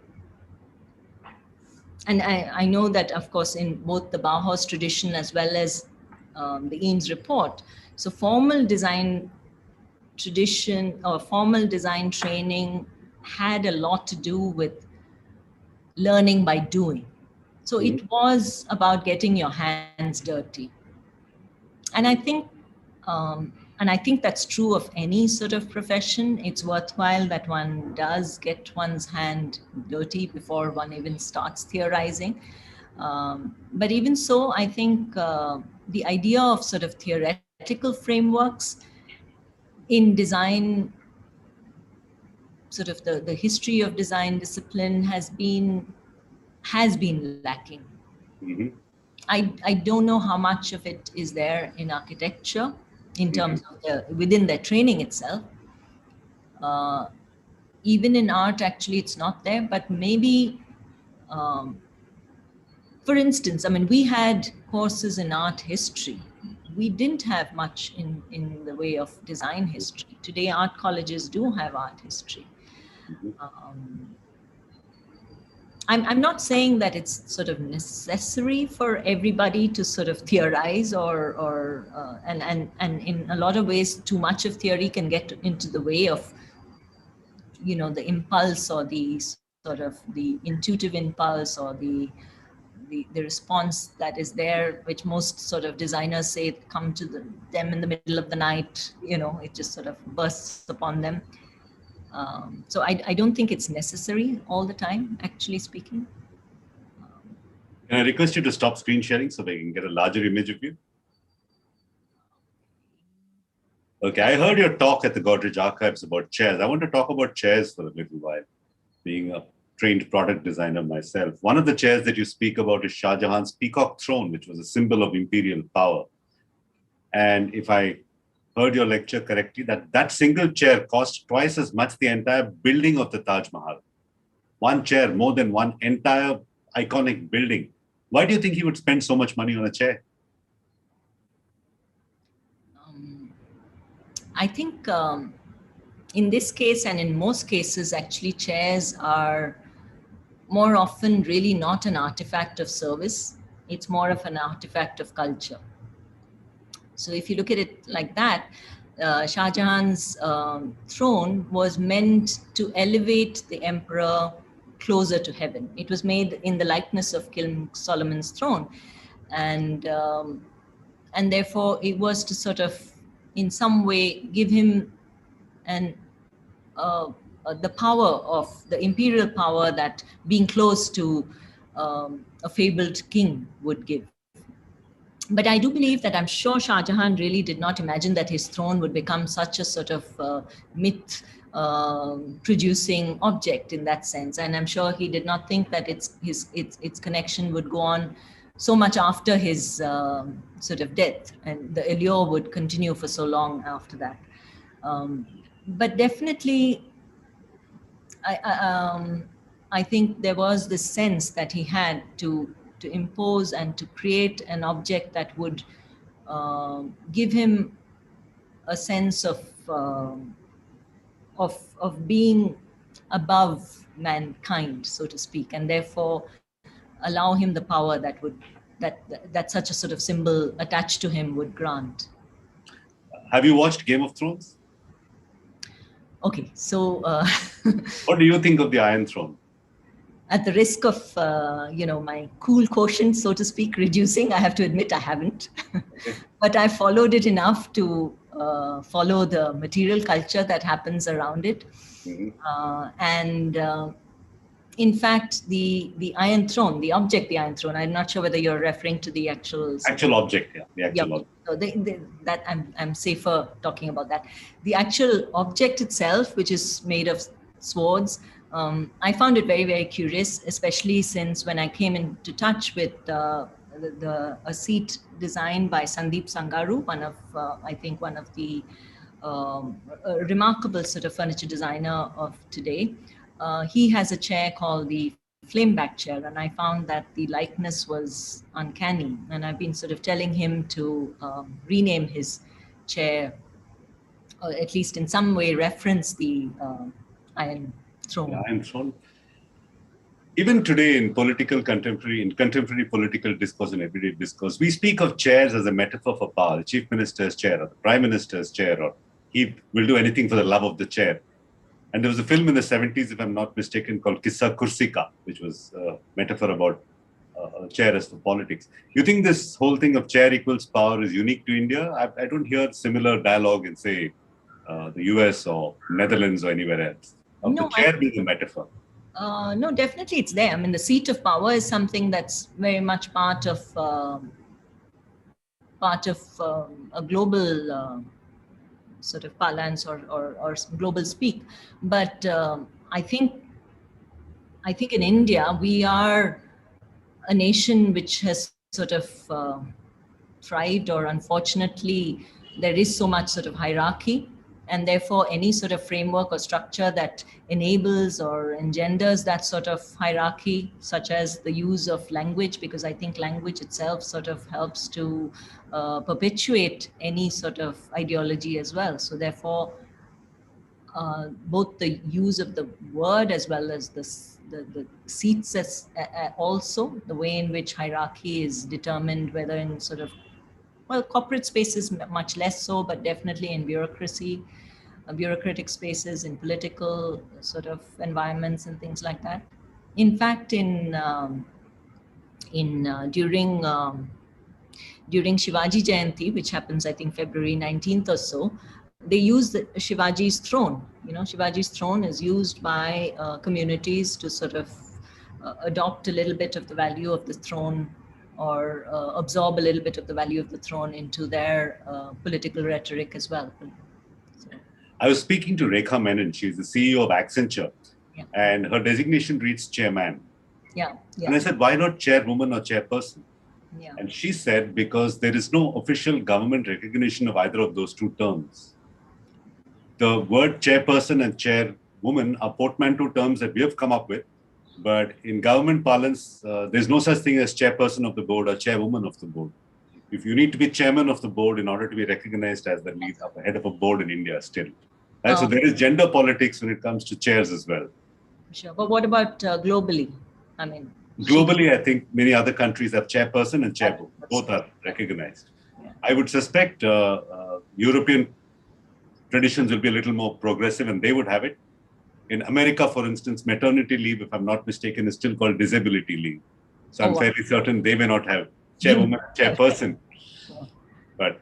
and I know that, of course, in both the Bauhaus tradition as well as the Eames report, so formal design tradition or formal design training had a lot to do with learning by doing. So it was about getting your hands dirty. And I think that's true of any sort of profession. It's worthwhile that one does get one's hand dirty before one even starts theorizing. But even so, I think the idea of sort of theoretical frameworks in design sort of the history of design discipline has been lacking. Mm-hmm. I don't know how much of it is there in architecture in terms Mm-hmm. of within their training itself. Even in art, actually, it's not there, but maybe, for instance, I mean, we had courses in art history. We didn't have much in the way of design history. Today, art colleges do have art history. Mm-hmm. I'm not saying that it's sort of necessary for everybody to sort of theorize and in a lot of ways, too much of theory can get into the way of, the impulse or the sort of the intuitive impulse or the response that is there, which most sort of designers say come to them in the middle of the night, it just sort of bursts upon them. So I don't think it's necessary all the time, actually speaking. Can I request you to stop screen sharing so they can get a larger image of you? Okay, I heard your talk at the Godrej Archives about chairs. I want to talk about chairs for a little while, being a trained product designer myself. One of the chairs that you speak about is Shah Jahan's Peacock throne, which was a symbol of imperial power. And if I heard your lecture correctly, that single chair cost twice as much the entire building of the Taj Mahal. One chair, more than one entire iconic building. Why do you think he would spend so much money on a chair? I think in this case and in most cases, actually, chairs are more often really not an artifact of service. It's more of an artifact of culture. So if you look at it like that, Shah Jahan's throne was meant to elevate the emperor closer to heaven. It was made in the likeness of King Solomon's throne. And therefore it was to sort of, in some way, give him the power of the imperial power that being close to a fabled king would give. But I do believe that I'm sure Shah Jahan really did not imagine that his throne would become such a sort of myth producing object in that sense. And I'm sure he did not think that its connection would go on so much after his sort of death, and the allure would continue for so long after that. But definitely, I think there was this sense that he had to impose and to create an object that would give him a sense of being above mankind, so to speak, and therefore allow him the power that such a sort of symbol attached to him would grant. Have you watched Game of Thrones? Okay, so What do you think of the Iron Throne? At the risk of my cool quotient, so to speak, reducing, I have to admit I haven't. Okay. But I followed it enough to follow the material culture that happens around it. Mm-hmm. In fact, the Iron Throne, the object, the Iron Throne, I'm not sure whether you're referring to the actual Object, yeah, the actual object. So that I'm safer talking about that. The actual object itself, which is made of swords, I found it very, very curious, especially since when I came into touch with a seat designed by Sandeep Sangaru, one of the remarkable sort of furniture designer of today. He has a chair called the flameback chair, and I found that the likeness was uncanny. And I've been sort of telling him to rename his chair, or at least in some way reference the Iron Throne. The Iron Throne. Even today in contemporary political discourse and everyday discourse, we speak of chairs as a metaphor for power. The chief minister's chair or the prime minister's chair, or he will do anything for the love of the chair. And there was a film in the 70s, if I'm not mistaken, called Kissa Kursi Ka, which was a metaphor about a chair as for politics. You think this whole thing of chair equals power is unique to India? I don't hear similar dialogue in, say, the US or Netherlands or anywhere else. Of the chair being a metaphor. No, definitely it's there. I mean, the seat of power is something that's very much part of a global sort of parlance or global speak. But I think in India, we are a nation which has sort of thrived, or unfortunately, there is so much sort of hierarchy. And therefore, any sort of framework or structure that enables or engenders that sort of hierarchy, such as the use of language, because I think language itself sort of helps to perpetuate any sort of ideology as well. So therefore, both the use of the word as well as the seats, as also the way in which hierarchy is determined, whether in sort of, well, corporate spaces much less so, but definitely in bureaucracy, bureaucratic spaces, in political sort of environments and things like that. In fact, during Shivaji Jayanti, which happens, I think, February 19th or so, they use Shivaji's throne. Shivaji's throne is used by communities to sort of adopt a little bit of the value of the throne, or absorb a little bit of the value of the throne into their political rhetoric as well. So, I was speaking to Rekha Menon. She's the CEO of Accenture, yeah. And her designation reads chairman. Yeah. And I said, why not chairwoman or chairperson? Yeah. And she said, because there is no official government recognition of either of those two terms. The word chairperson and chairwoman are portmanteau terms that we have come up with. But in government parlance, there's no such thing as chairperson of the board or chairwoman of the board. If you need to be chairman of the board in order to be recognized as the head of a board in India still. Right? So there is gender politics when it comes to chairs as well. Sure. But what about globally? I mean, globally, I think many other countries have chairperson and chairwoman. Both are recognized. Yeah. I would suspect European traditions will be a little more progressive and they would have it. In America, for instance, maternity leave, if I'm not mistaken, is still called disability leave. So I'm fairly certain they may not have chairwoman, chairperson. But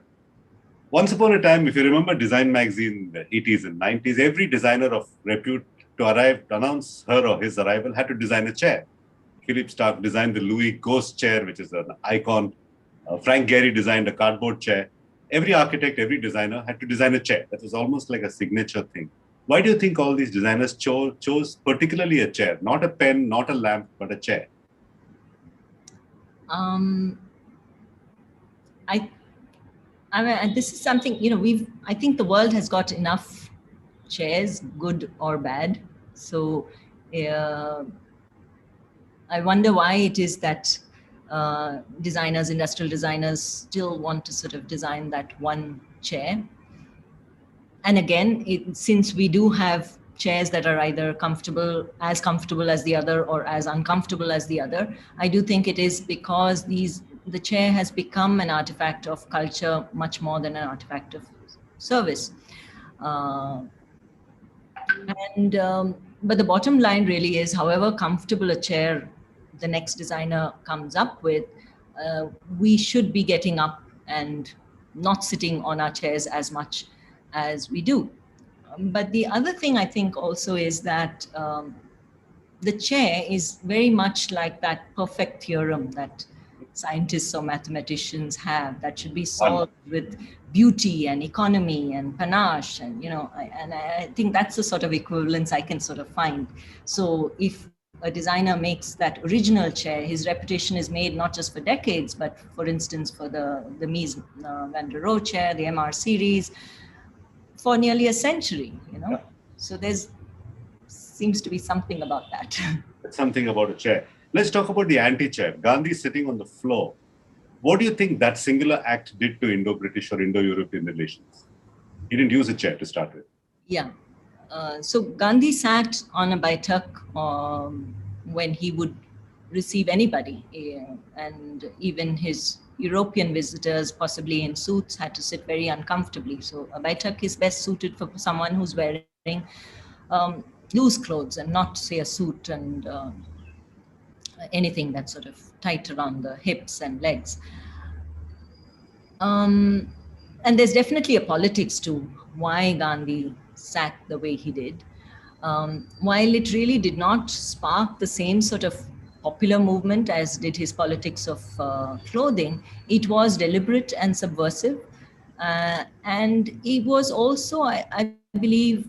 once upon a time, if you remember Design magazine in the 80s and 90s, every designer of repute to announce her or his arrival had to design a chair. Philip Stark designed the Louis Ghost chair, which is an icon. Frank Gehry designed a cardboard chair. Every architect, every designer had to design a chair. That was almost like a signature thing. Why do you think all these designers chose particularly a chair? Not a pen, not a lamp, but a chair? I mean, this is something, I think the world has got enough chairs, good or bad. So I wonder why it is that industrial designers still want to sort of design that one chair. And again, since we do have chairs that are either comfortable as the other or as uncomfortable as the other, I do think it is because the chair has become an artifact of culture much more than an artifact of service. But the bottom line really is, however comfortable a chair the next designer comes up with, we should be getting up and not sitting on our chairs as much as we do. But the other thing I think also is that the chair is very much like that perfect theorem that scientists or mathematicians have that should be solved with beauty and economy and panache, and I think that's the sort of equivalence I can sort of find. So if a designer makes that original chair, his reputation is made not just for decades, but for instance for the Mies van der Rohe chair, the MR series, for nearly a century. Yeah. So seems to be something about that. Something about a chair. Let's talk about the anti-chair. Gandhi sitting on the floor. What do you think that singular act did to Indo-British or Indo-European relations? He didn't use a chair to start with. Yeah. So Gandhi sat on a baitak when he would receive anybody, and even his European visitors, possibly in suits, had to sit very uncomfortably. So a baitak is best suited for someone who's wearing loose clothes and not, say, a suit and anything that's sort of tight around the hips and legs. And there's definitely a politics to why Gandhi sat the way he did. While it really did not spark the same sort of popular movement as did his politics of clothing, it was deliberate and subversive. And he was also, I believe,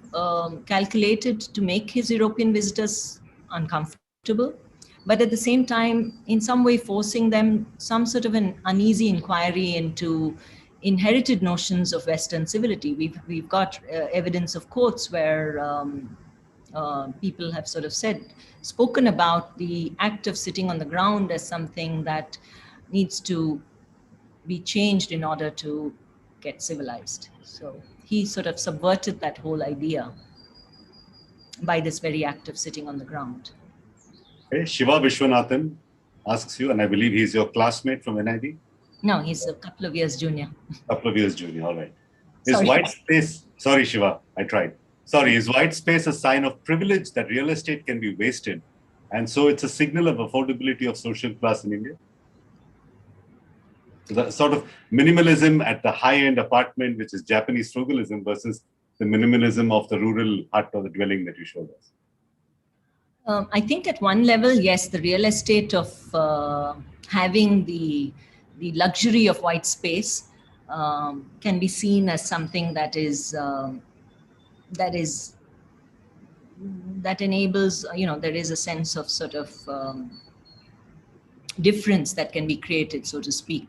calculated to make his European visitors uncomfortable, but at the same time, in some way forcing them some sort of an uneasy inquiry into inherited notions of Western civility. We've got evidence of quotes where people have sort of spoken about the act of sitting on the ground as something that needs to be changed in order to get civilized. So he sort of subverted that whole idea by this very act of sitting on the ground. Okay. Shiva Vishwanathan asks you, and I believe he's your classmate from NID? No, he's a couple of years junior. Couple of years junior, all right. Is Sorry. white space, sorry Shiva, I tried. Sorry, is white space a sign of privilege that real estate can be wasted? And so it's a signal of affordability of social class in India? So the sort of minimalism at the high-end apartment, which is Japanese frugalism, versus the minimalism of the rural hut or the dwelling that you showed us. I think at one level, yes, the real estate of having the luxury of white space can be seen as something that enables, there is a sense of sort of difference that can be created, so to speak.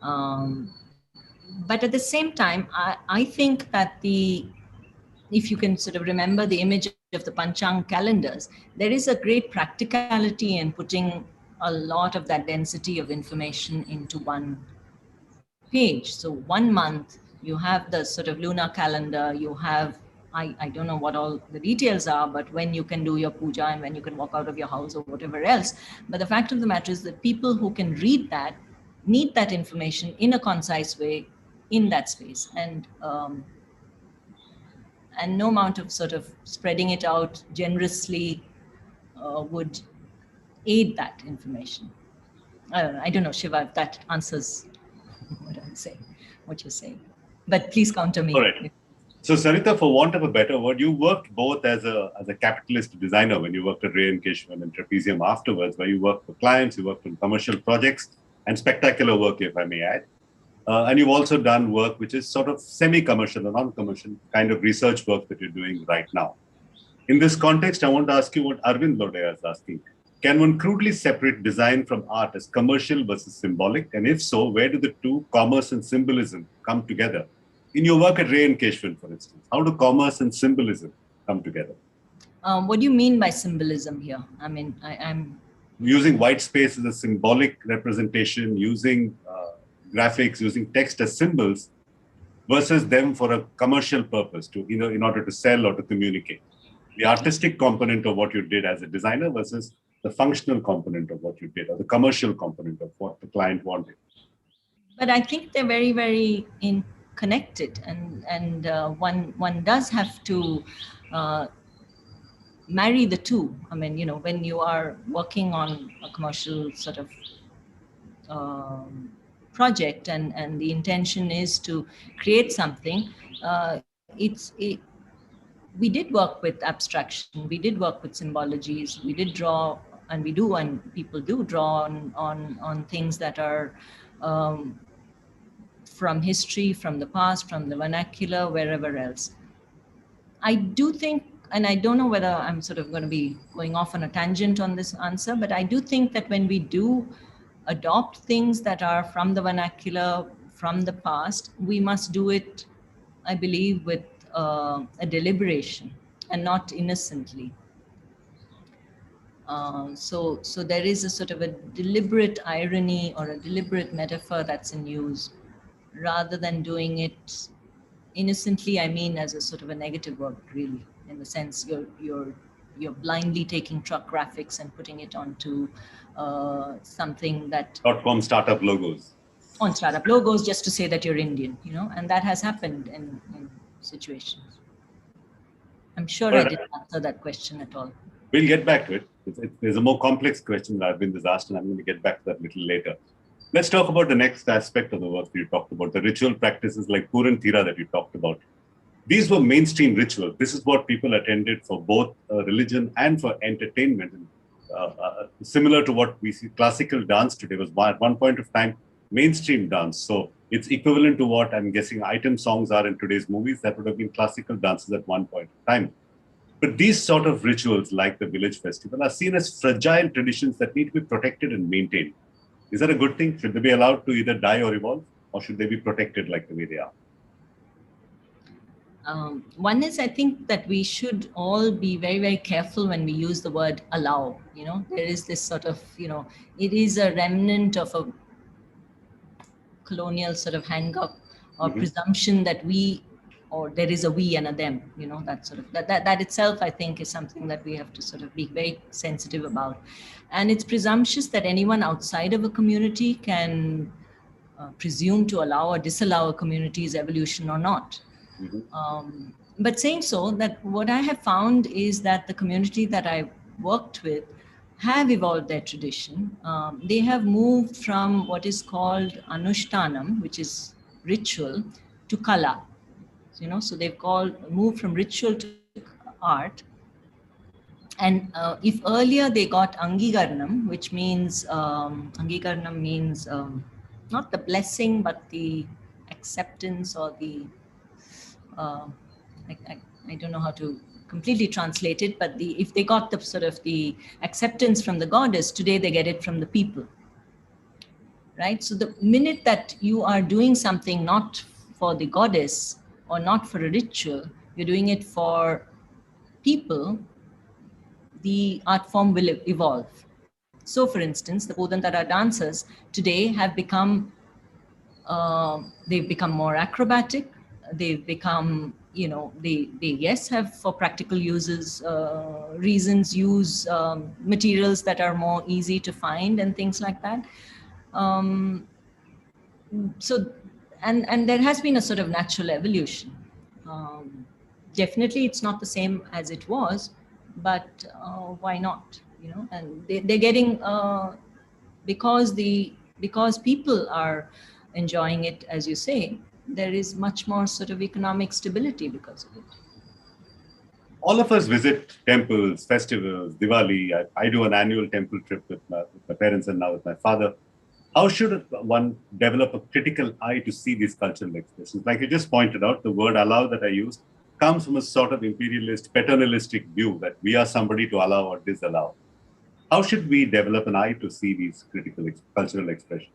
But at the same time, I think that if you can sort of remember the image of the Panchang calendars, there is a great practicality in putting a lot of that density of information into one page. So 1 month, you have the sort of lunar calendar, you have, I don't know what all the details are, but when you can do your puja and when you can walk out of your house or whatever else. But the fact of the matter is that people who can read that need that information in a concise way in that space. And no amount of sort of spreading it out generously would aid that information. I don't know, Shiva, if that answers what you're saying. But please counter me. All right. So Sarita, for want of a better word, you worked both as a capitalist designer when you worked at Ray and Keshwan and Trapezium afterwards, where you worked for clients, you worked on commercial projects and spectacular work, if I may add. And you've also done work which is sort of semi-commercial or non-commercial kind of research work that you're doing right now. In this context, I want to ask you what Arvind Lodaya is asking. Can one crudely separate design from art as commercial versus symbolic? And if so, where do the two, commerce and symbolism, come together? In your work at Ray and Keshwan, for instance, how do commerce and symbolism come together? What do you mean by symbolism here? I mean, I'm using white space as a symbolic representation, using graphics, using text as symbols, versus them for a commercial purpose, to in order to sell or to communicate. The artistic component of what you did as a designer versus the functional component of what you did, or the commercial component of what the client wanted. But I think they're very, very connected, and one does have to marry the two. I mean, when you are working on a commercial sort of project and the intention is to create something, we did work with abstraction, we did work with symbologies, we did draw, and we do, and people do draw on things that are from history, from the past, from the vernacular, wherever else. I do think, and I don't know whether I'm sort of going to be going off on a tangent on this answer, but I do think that when we do adopt things that are from the vernacular, from the past, we must do it, I believe, with a deliberation and not innocently. So there is a sort of a deliberate irony or a deliberate metaphor that's in use, rather than doing it innocently. I mean, as a sort of a negative word, really, in the sense you're blindly taking truck graphics and putting it onto something that .com startup logos. On startup logos, just to say that you're Indian, and that has happened in situations. I'm sure I didn't answer that question at all. We'll get back to it. There's a more complex question that Arvind has asked, and I'm going to get back to that a little later. Let's talk about the next aspect of the work that you talked about, the ritual practices like Puran Thira that you talked about. These were mainstream rituals. This is what people attended for both religion and for entertainment. And, similar to what we see classical dance today, was at one point of time mainstream dance. So it's equivalent to what I'm guessing item songs are in today's movies. That would have been classical dances at one point in time. But these sort of rituals, like the village festival, are seen as fragile traditions that need to be protected and maintained. Is that a good thing? Should they be allowed to either die or evolve, or should they be protected like the way they are? One is, I think that we should all be very, very careful when we use the word allow. There is this sort of, it is a remnant of a colonial sort of hang-up or presumption that or there is a we and a them, that sort of, that itself, I think, is something that we have to sort of be very sensitive about. And it's presumptuous that anyone outside of a community can presume to allow or disallow a community's evolution or not. But saying so, that what I have found is that the community that I worked with have evolved their tradition. They have moved from what is called anushtanam, which is ritual, to kala. So they've moved from ritual to art. And if earlier they got angikarnam, which means angikarnam means not the blessing, but the acceptance or the I don't know how to completely translate it, but if they got the sort of the acceptance from the goddess, today they get it from the people, right? So the minute that you are doing something not for the goddess or not for a ritual, you're doing it for people, the art form will evolve. So for instance, the Podantara dancers today have they've become more acrobatic. They've become, they yes, have for practical reasons use materials that are more easy to find and things like that. So, and there has been a sort of natural evolution. Definitely it's not the same as it was, but why not? And they're getting, because people are enjoying it, as you say, there is much more sort of economic stability because of it. All of us visit temples, festivals, Diwali. I do an annual temple trip with my parents and now with my father. How should one develop a critical eye to see these cultural expressions? Like you just pointed out, the word allow that I used comes from a sort of imperialist, paternalistic view that we are somebody to allow or disallow. How should we develop an eye to see these critical cultural expressions?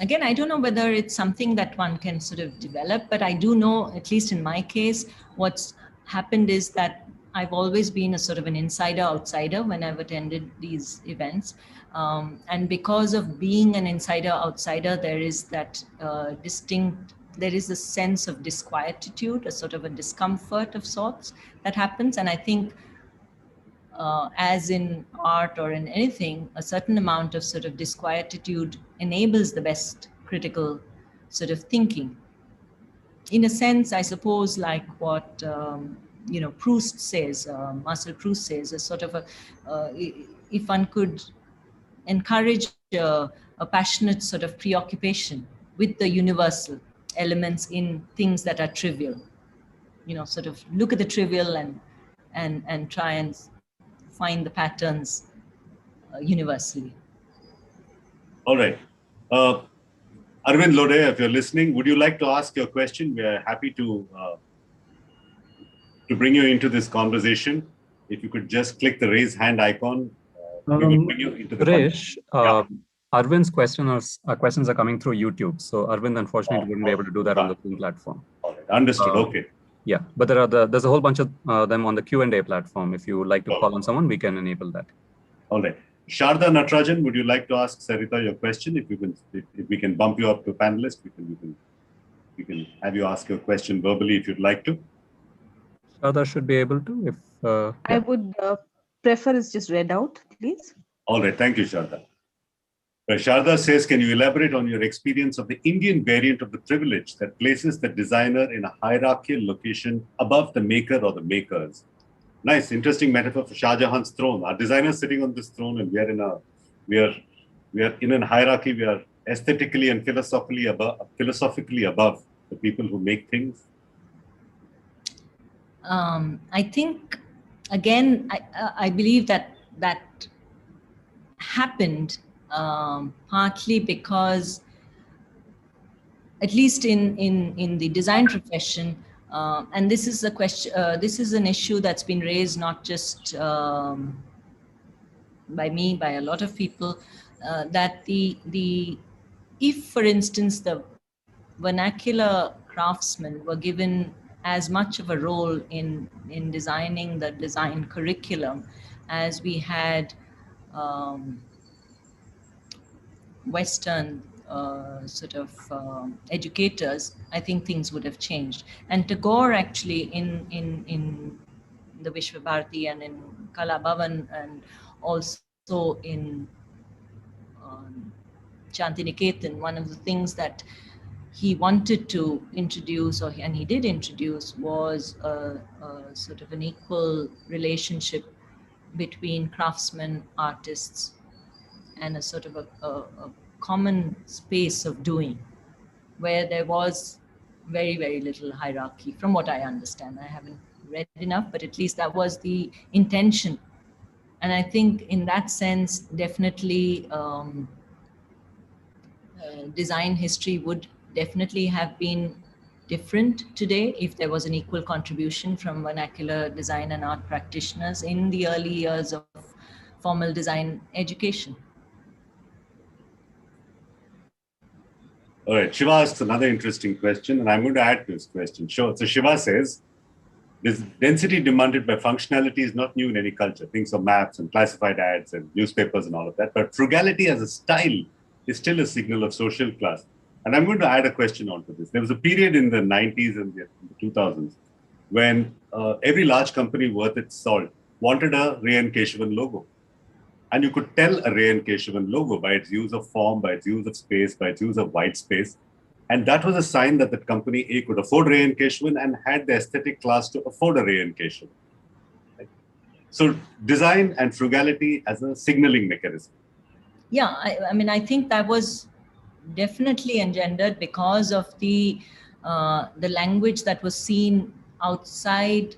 Again, I don't know whether it's something that one can sort of develop, but I do know, at least in my case, what's happened is that I've always been a sort of an insider-outsider when I've attended these events. And because of being an insider-outsider, there is that there is a sense of disquietude, a sort of a discomfort of sorts that happens. And I think as in art or in anything, a certain amount of sort of disquietude enables the best critical sort of thinking. In a sense, I suppose, like what Proust says, Marcel Proust says, a sort of if one could encourage a passionate sort of preoccupation with the universal elements in things that are trivial, sort of look at the trivial and try and find the patterns universally. All right. Arvind Lode, if you're listening, would you like to ask your question? We are happy to bring you into this conversation. If you could just click the raise hand icon, we will bring you into the conversation. Arvind's questions are coming through YouTube. So Arvind, unfortunately, wouldn't be able to do that on the Zoom platform. All right. Understood. Okay. Yeah, but there's a whole bunch of them on the Q&A platform. If you would like to call on someone, we can enable that. All right. Sharda Natarajan, would you like to ask Sarita your question? If we can bump you up to panelist, we can have you ask your question verbally if you'd like to. Sharda should be able to. If I would prefer it's just read out, please. All right. Thank you, Sharda. Sharda says, can you elaborate on your experience of the Indian variant of the privilege that places the designer in a hierarchical location above the maker or the makers? Nice, interesting metaphor for Shah Jahan's throne. Our designer is sitting on this throne, and we are in a hierarchy. We are aesthetically and philosophically above the people who make things. I think, again, I believe that happened partly because, at least in the design profession, and this is a question, this is an issue that's been raised not just by me, by a lot of people, that if, for instance, the vernacular craftsmen were given as much of a role in designing the design curriculum as we had Western sort of educators, I think things would have changed. And Tagore actually in the Vishwa Bharati and in Kala Bhavan and also in Shantiniketan, one of the things that he wanted to introduce, and he did introduce, was a sort of an equal relationship between craftsmen, artists, and a sort of a common space of doing, where there was very, very little hierarchy, from what I understand. I haven't read enough, but at least that was the intention. And I think in that sense, definitely design history would definitely have been different today if there was an equal contribution from vernacular design and art practitioners in the early years of formal design education. All right, Shiva asks another interesting question, and I'm going to add to his question. Sure. So Shiva says, this density demanded by functionality is not new in any culture. Things of maps and classified ads and newspapers and all of that. But frugality as a style is still a signal of social class. And I'm going to add a question onto this. There was a period in the 90s and the 2000s when every large company worth its salt wanted a Ray and Keshavan logo. And you could tell a Ray and Keshavan logo by its use of form, by its use of space, by its use of white space. And that was a sign that the company A could afford Ray and Keshavan and had the aesthetic class to afford a Ray and Keshavan. Right? So design and frugality as a signaling mechanism. Yeah, I mean, I think that was definitely engendered because of the language that was seen outside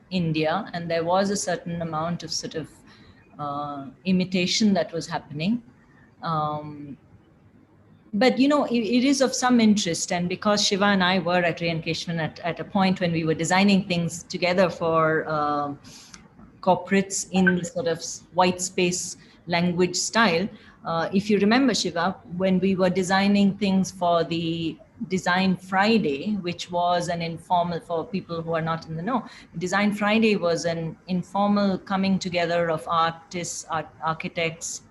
India, and there was a certain amount of sort of imitation that was happening. But, you know, it is of some interest. And because Shiva and I were at Ray and Keshavan at a point when we were designing things together for corporates in the sort of white space language style. If you remember, Shiva, when we were designing things for the Design Friday, which was an informal, for people who are not in the know, Design Friday was an informal coming together of artists, architects,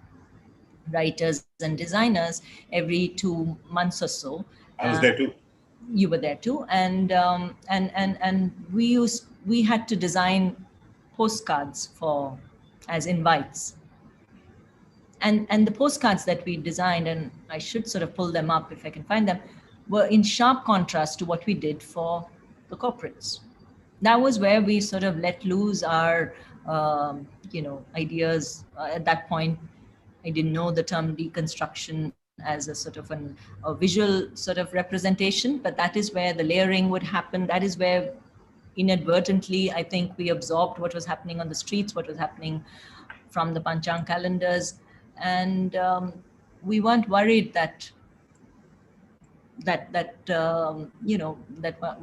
writers and designers every 2 months or so. I was there too. You were there too, and we had to design postcards as invites. And the postcards that we designed, and I should sort of pull them up if I can find them, were in sharp contrast to what we did for the corporates. That was where we sort of let loose our, ideas. At that point, I didn't know the term deconstruction as a sort of a visual sort of representation, but that is where the layering would happen. That is where inadvertently, I think we absorbed what was happening on the streets, what was happening from the Panchang calendars. And we weren't worried that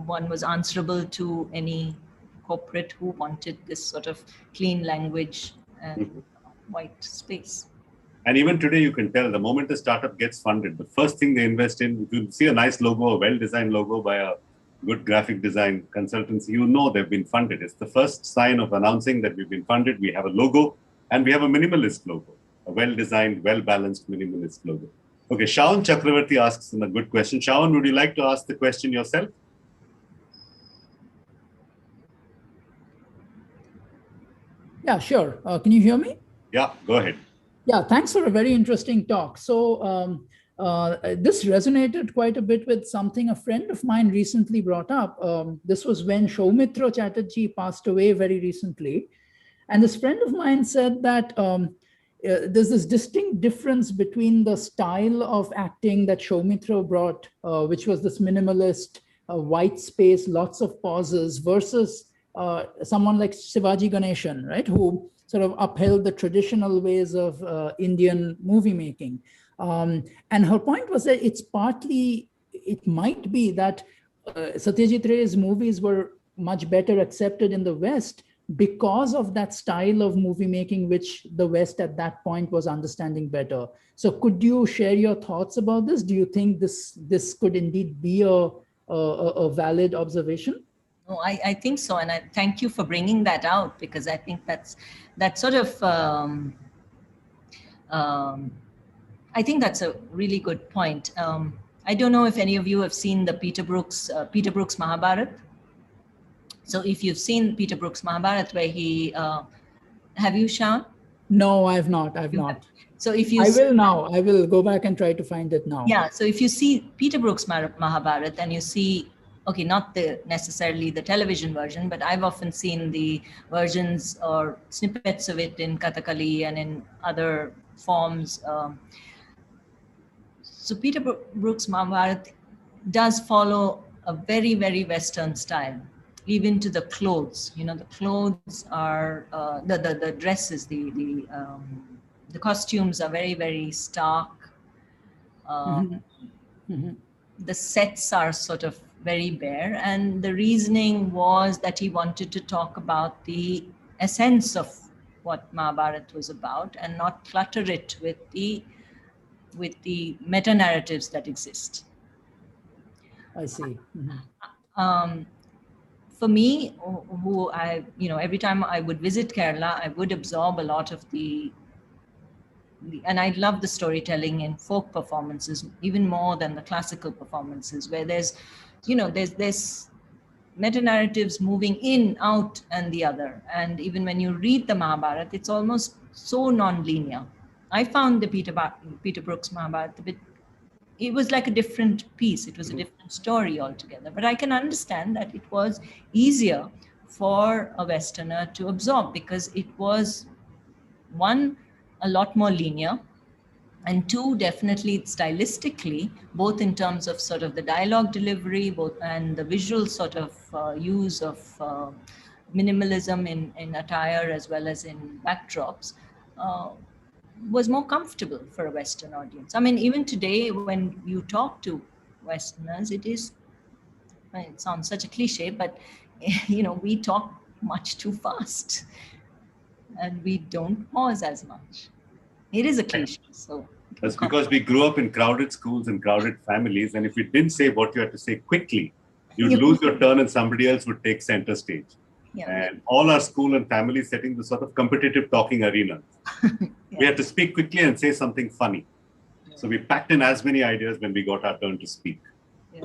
one was answerable to any corporate who wanted this sort of clean language and white space. And even today, you can tell the moment a startup gets funded, the first thing they invest in, if you see a nice logo, a well-designed logo by a good graphic design consultancy, you know they've been funded. It's the first sign of announcing that we've been funded. We have a logo and we have a minimalist logo, a well-designed, well-balanced minimalist logo. Okay, Shawan Chakravarti asks a good question. Shawan, would you like to ask the question yourself? Yeah, sure. Can you hear me? Yeah, go ahead. Yeah, thanks for a very interesting talk. So this resonated quite a bit with something a friend of mine recently brought up. This was when Soumitra Chatterjee passed away very recently. And this friend of mine said that there's this distinct difference between the style of acting that Soumitra brought, which was this minimalist, white space, lots of pauses, versus someone like Shivaji Ganeshan, right? Who sort of upheld the traditional ways of Indian movie making. And her point was that it might be that Satyajit Ray's movies were much better accepted in the West because of that style of movie making, which the West at that point was understanding better. So could you share your thoughts about this? Do you think this could indeed be a valid observation? Oh, I think so. And I thank you for bringing that out, because I think that's sort of, I think that's a really good point. I don't know if any of you have seen the Peter Brooks Mahabharat. So if you've seen Peter Brooks Mahabharat, where he, have you, Shah? No, I've not. So if you, I will now. I will go back and try to find it now. Yeah. So if you see Peter Brooks Mahabharat, and you see, okay, not necessarily the television version, but I've often seen the versions or snippets of it in Kathakali and in other forms. So Peter Brooks Mahabharat does follow a very, very Western style, even to the clothes. You know, the clothes are, the dresses, the costumes are very, very stark. The sets are sort of very bare. And the reasoning was that he wanted to talk about the essence of what Mahabharat was about and not clutter it with the meta narratives that exist. I see. For me, who every time I would visit Kerala, I would absorb a lot of and I love the storytelling in folk performances, even more than the classical performances, where there's meta narratives moving in, out, and the other. And even when you read the Mahabharata, it's almost so non-linear. I found the Peter Brooks Mahabharata it was like a different piece. It was a different story altogether. But I can understand that it was easier for a Westerner to absorb, because it was, one, a lot more linear, and two, definitely stylistically, both in terms of sort of the dialogue delivery, and the visual sort of use of minimalism in attire as well as in backdrops, was more comfortable for a Western audience. I mean, even today, when you talk to Westerners, it sounds such a cliche, but we talk much too fast, and we don't pause as much. It is a cliche. So that's because we grew up in crowded schools and crowded families, and if you didn't say what you had to say quickly, you'd lose your turn and somebody else would take center stage. Yeah. And all our school and family setting the sort of competitive talking arena. Yeah. We had to speak quickly and say something funny. Yeah. So we packed in as many ideas when we got our turn to speak. Yeah.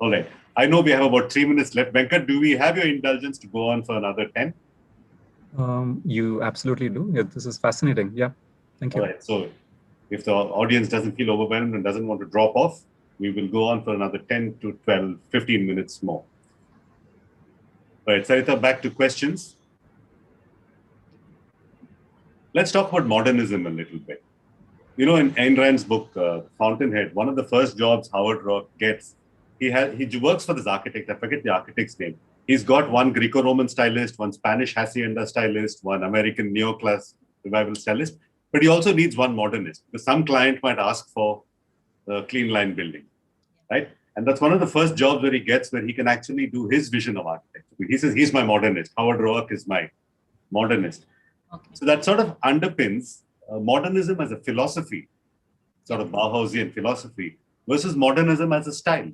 All right. I know we have about 3 minutes left. Venkat, do we have your indulgence to go on for another 10? You absolutely do. Yeah, this is fascinating. Yeah. Thank you. All right. So if the audience doesn't feel overwhelmed and doesn't want to drop off, we will go on for another 10 to 12, 15 minutes more. All right, Sarita, back to questions. Let's talk about modernism a little bit. You know, in Ayn Rand's book, Fountainhead, one of the first jobs Howard Roark gets, he works for this architect. I forget the architect's name. He's got one Greco-Roman stylist, one Spanish hacienda stylist, one American neoclass revival stylist, but he also needs one modernist, because some client might ask for a clean line building, right? And that's one of the first jobs where he gets, where he can actually do his vision of architecture. He says, he's my modernist. Howard Roark is my modernist. Okay. So that sort of underpins modernism as a philosophy, sort of Bauhausian philosophy, versus modernism as a style.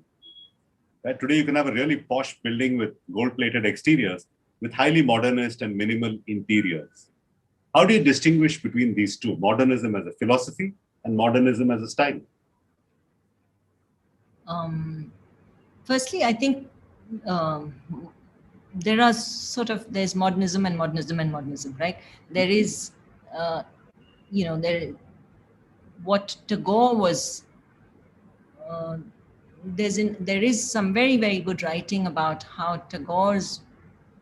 Right? Today, you can have a really posh building with gold-plated exteriors with highly modernist and minimal interiors. How do you distinguish between these two, modernism as a philosophy and modernism as a style? Firstly, I think there's modernism and modernism and modernism, right? There is, what Tagore was, there is some very, very good writing about how Tagore's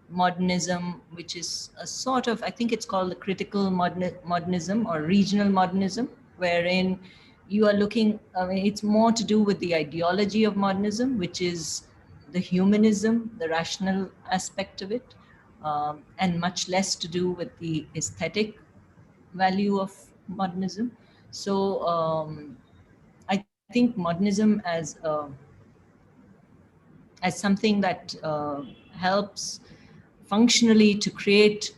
modernism, which is a sort of, I think it's called the critical modernism or regional modernism, wherein you are looking, I mean, it's more to do with the ideology of modernism, which is the humanism, the rational aspect of it, and much less to do with the aesthetic value of modernism. So I think modernism as something that helps functionally to create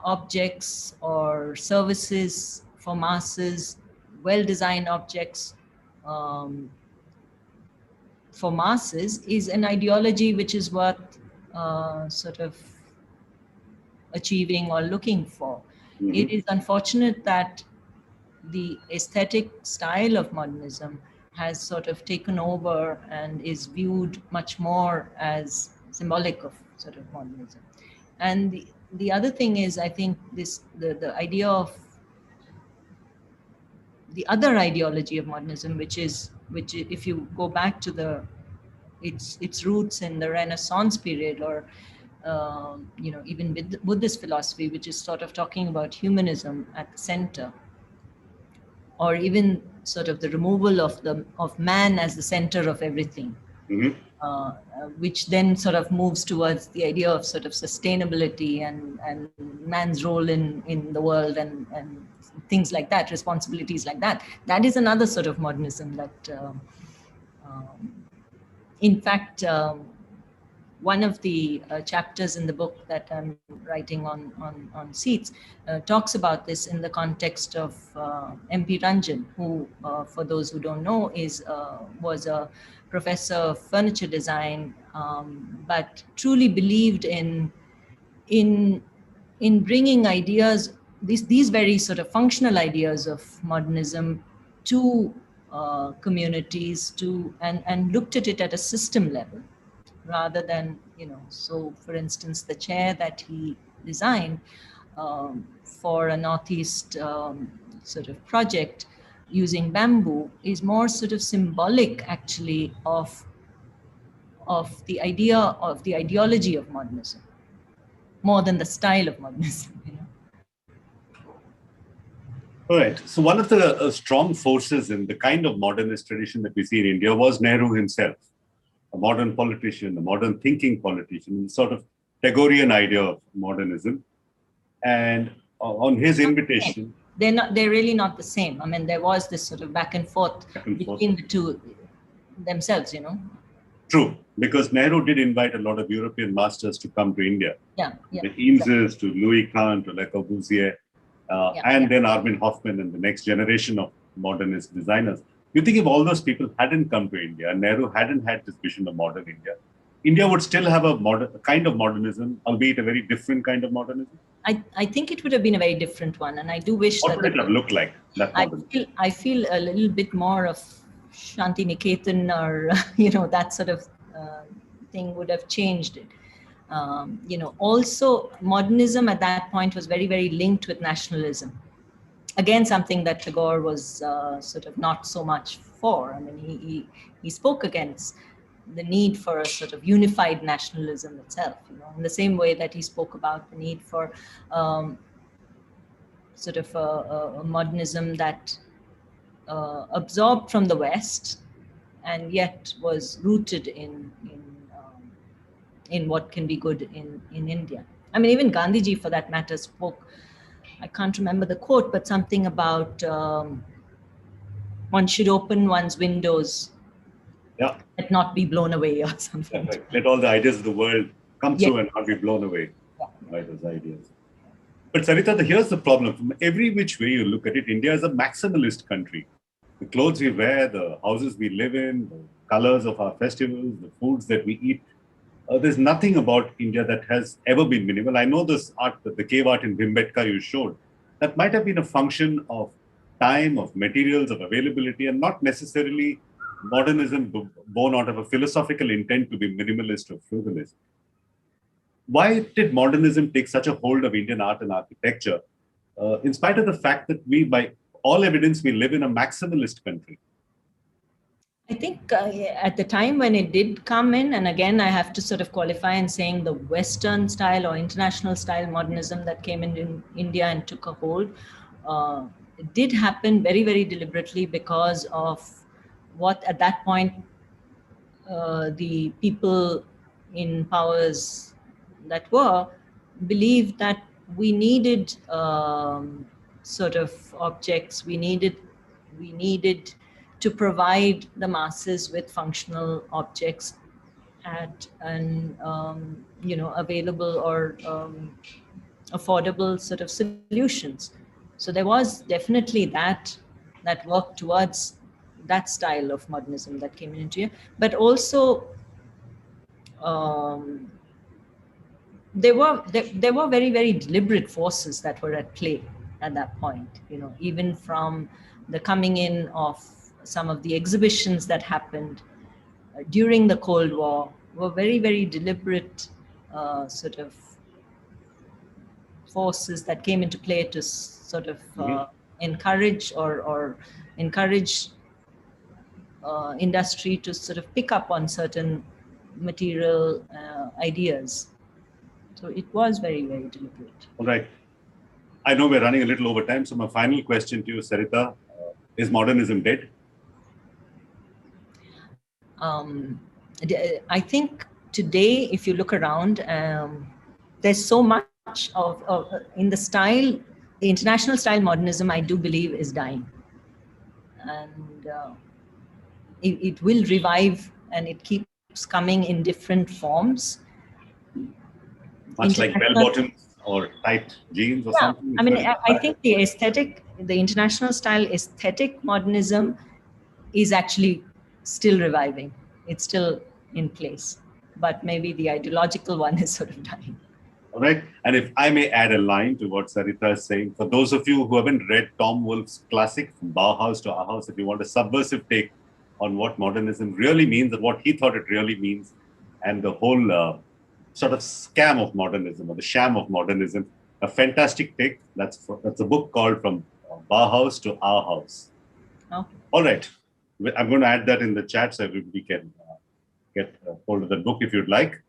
objects or services for masses, well-designed objects for masses, is an ideology which is worth sort of achieving or looking for. Mhm. It is unfortunate that the aesthetic style of modernism has sort of taken over and is viewed much more as symbolic of sort of modernism. And the other thing is, I think the idea of the other ideology of modernism, which if you go back to its roots in the Renaissance period, or even with Buddhist philosophy, which is sort of talking about humanism at the center, or even sort of the removal of man as the center of everything, Mhm. which then sort of moves towards the idea of sort of sustainability and man's role in the world and things like that, responsibilities like that. That is another sort of modernism that, in fact, one of the chapters in the book that I'm writing on seats talks about this in the context of MP Ranjan, who, for those who don't know, was a professor of furniture design, but truly believed in bringing ideas, these very sort of functional ideas of modernism to communities, and looked at it at a system level, rather than, so for instance, the chair that he designed for a Northeast sort of project using bamboo is more sort of symbolic, actually, of the idea of the ideology of modernism, more than the style of modernism. All right. So one of the strong forces in the kind of modernist tradition that we see in India was Nehru himself, a modern politician, a modern thinking politician, sort of Tagorean idea of modernism. And on his invitation, They're really not the same. I mean, there was this sort of back and forth and forth. between the two themselves, True, because Nehru did invite a lot of European masters to come to India. Yeah. The Eameses to Louis Kahn to Le Corbusier, and then Armin Hoffman and the next generation of modernist designers. You think if all those people hadn't come to India and Nehru hadn't had this vision of modern India, India would still have a kind of modernism, albeit a very different kind of modernism? I think it would have been a very different one, and I do wish What would it have looked like, that modernism? I feel a little bit more of Shanti Niketan, or that sort of thing would have changed it. Also modernism at that point was very, very linked with nationalism. Again, something that Tagore was sort of not so much for. I mean, he spoke against the need for a sort of unified nationalism itself, in the same way that he spoke about the need for sort of a modernism that absorbed from the West and yet was rooted in what can be good in India. I mean, even Gandhiji, for that matter, spoke, I can't remember the quote, but something about one should open one's windows, and not be blown away, or something. Right. Let all the ideas of the world come through and not be blown away by those ideas. But Sarita, here's the problem. From every which way you look at it, India is a maximalist country. The clothes we wear, the houses we live in, the colors of our festivals, the foods that we eat. There's nothing about India that has ever been minimal. I know this art, the cave art in Bhimbetka you showed, that might have been a function of time, of materials, of availability, and not necessarily modernism born out of a philosophical intent to be minimalist or frugalist. Why did modernism take such a hold of Indian art and architecture, in spite of the fact that we, by all evidence, we live in a maximalist country? I think at the time when it did come in, and again, I have to sort of qualify in saying the Western style or international style modernism that came in India and took a hold, it did happen very, very deliberately because of what at that point the people in powers that were believed that we needed sort of objects. We needed to provide the masses with functional objects at an available or affordable sort of solutions. So there was definitely that work towards that style of modernism that came into here, but also there were very, very deliberate forces that were at play at that point. Even from the coming in of some of the exhibitions that happened during the Cold War were very, very deliberate sort of forces that came into play to sort of encourage or encourage industry to sort of pick up on certain material ideas. So it was very, very deliberate. All right. I know we're running a little over time, so my final question to you, Sarita, is modernism dead? I think today, if you look around, there's so much of in the style, the international style modernism, I do believe, is dying. And it will revive, and it keeps coming in different forms. Much like bell-bottoms or tight jeans or something? I mean, I think the international style aesthetic modernism is actually still reviving. It's still in place, but maybe the ideological one is sort of dying. All right. And if I may add a line to what Sarita is saying, for those of you who haven't read Tom Wolfe's classic, From Bauhaus to Our House, if you want a subversive take on what modernism really means and what he thought it really means, and the whole sort of scam of modernism or the sham of modernism, a fantastic take. That's a book called From Bauhaus to Our House. Okay. All right. I'm going to add that in the chat so everybody can get hold of the book if you'd like.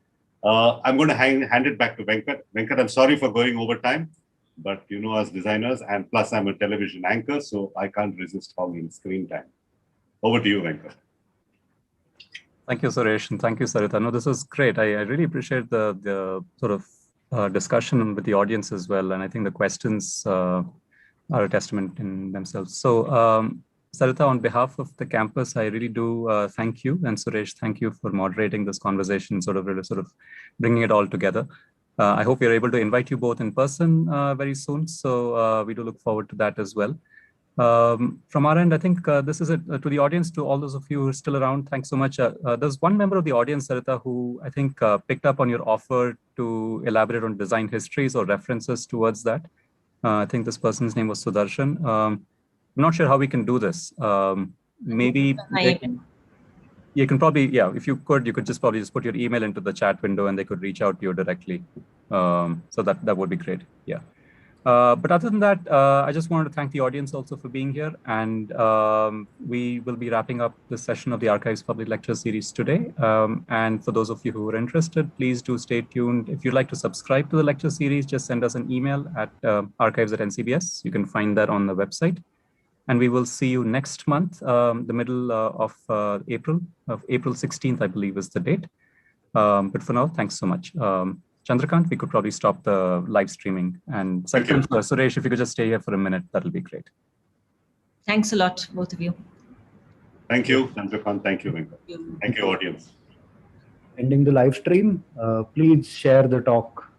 I'm going to hand it back to Venkat. Venkat, I'm sorry for going over time, but you know, as designers, and plus I'm a television anchor, so I can't resist hogging screen time. Over to you, Venkat. Thank you, Suresh, and thank you, Sarita. No, this is great. I really appreciate the sort of discussion with the audience as well, and I think the questions are a testament in themselves. So, Sarita, on behalf of the campus, I really do thank you, and Suresh, thank you for moderating this conversation, sort of bringing it all together. I hope we're able to invite you both in person very soon, so we do look forward to that as well. From our end, I think this is it to the audience, to all those of you who are still around. Thanks so much. There's one member of the audience, Sarita, who I think picked up on your offer to elaborate on design histories or references towards that. I think this person's name was Sudarshan. I'm not sure how we can do this. Maybe you can probably, if you could just probably put your email into the chat window and they could reach out to you directly. So that would be great. Yeah. But other than that, I just wanted to thank the audience also for being here. And we will be wrapping up this session of the Archives Public Lecture Series today. And for those of you who are interested, please do stay tuned. If you'd like to subscribe to the lecture series, just send us an email at archives@ncbs. You can find that on the website. And we will see you next month, the middle of April 16th, I believe is the date. But for now, thanks so much. Chandrakant, we could probably stop the live streaming. And Suresh, if you could just stay here for a minute, that'll be great. Thanks a lot, both of you. Thank you, Chandrakant. Thank you, Venkat. Thank you, audience. Ending the live stream, please share the talk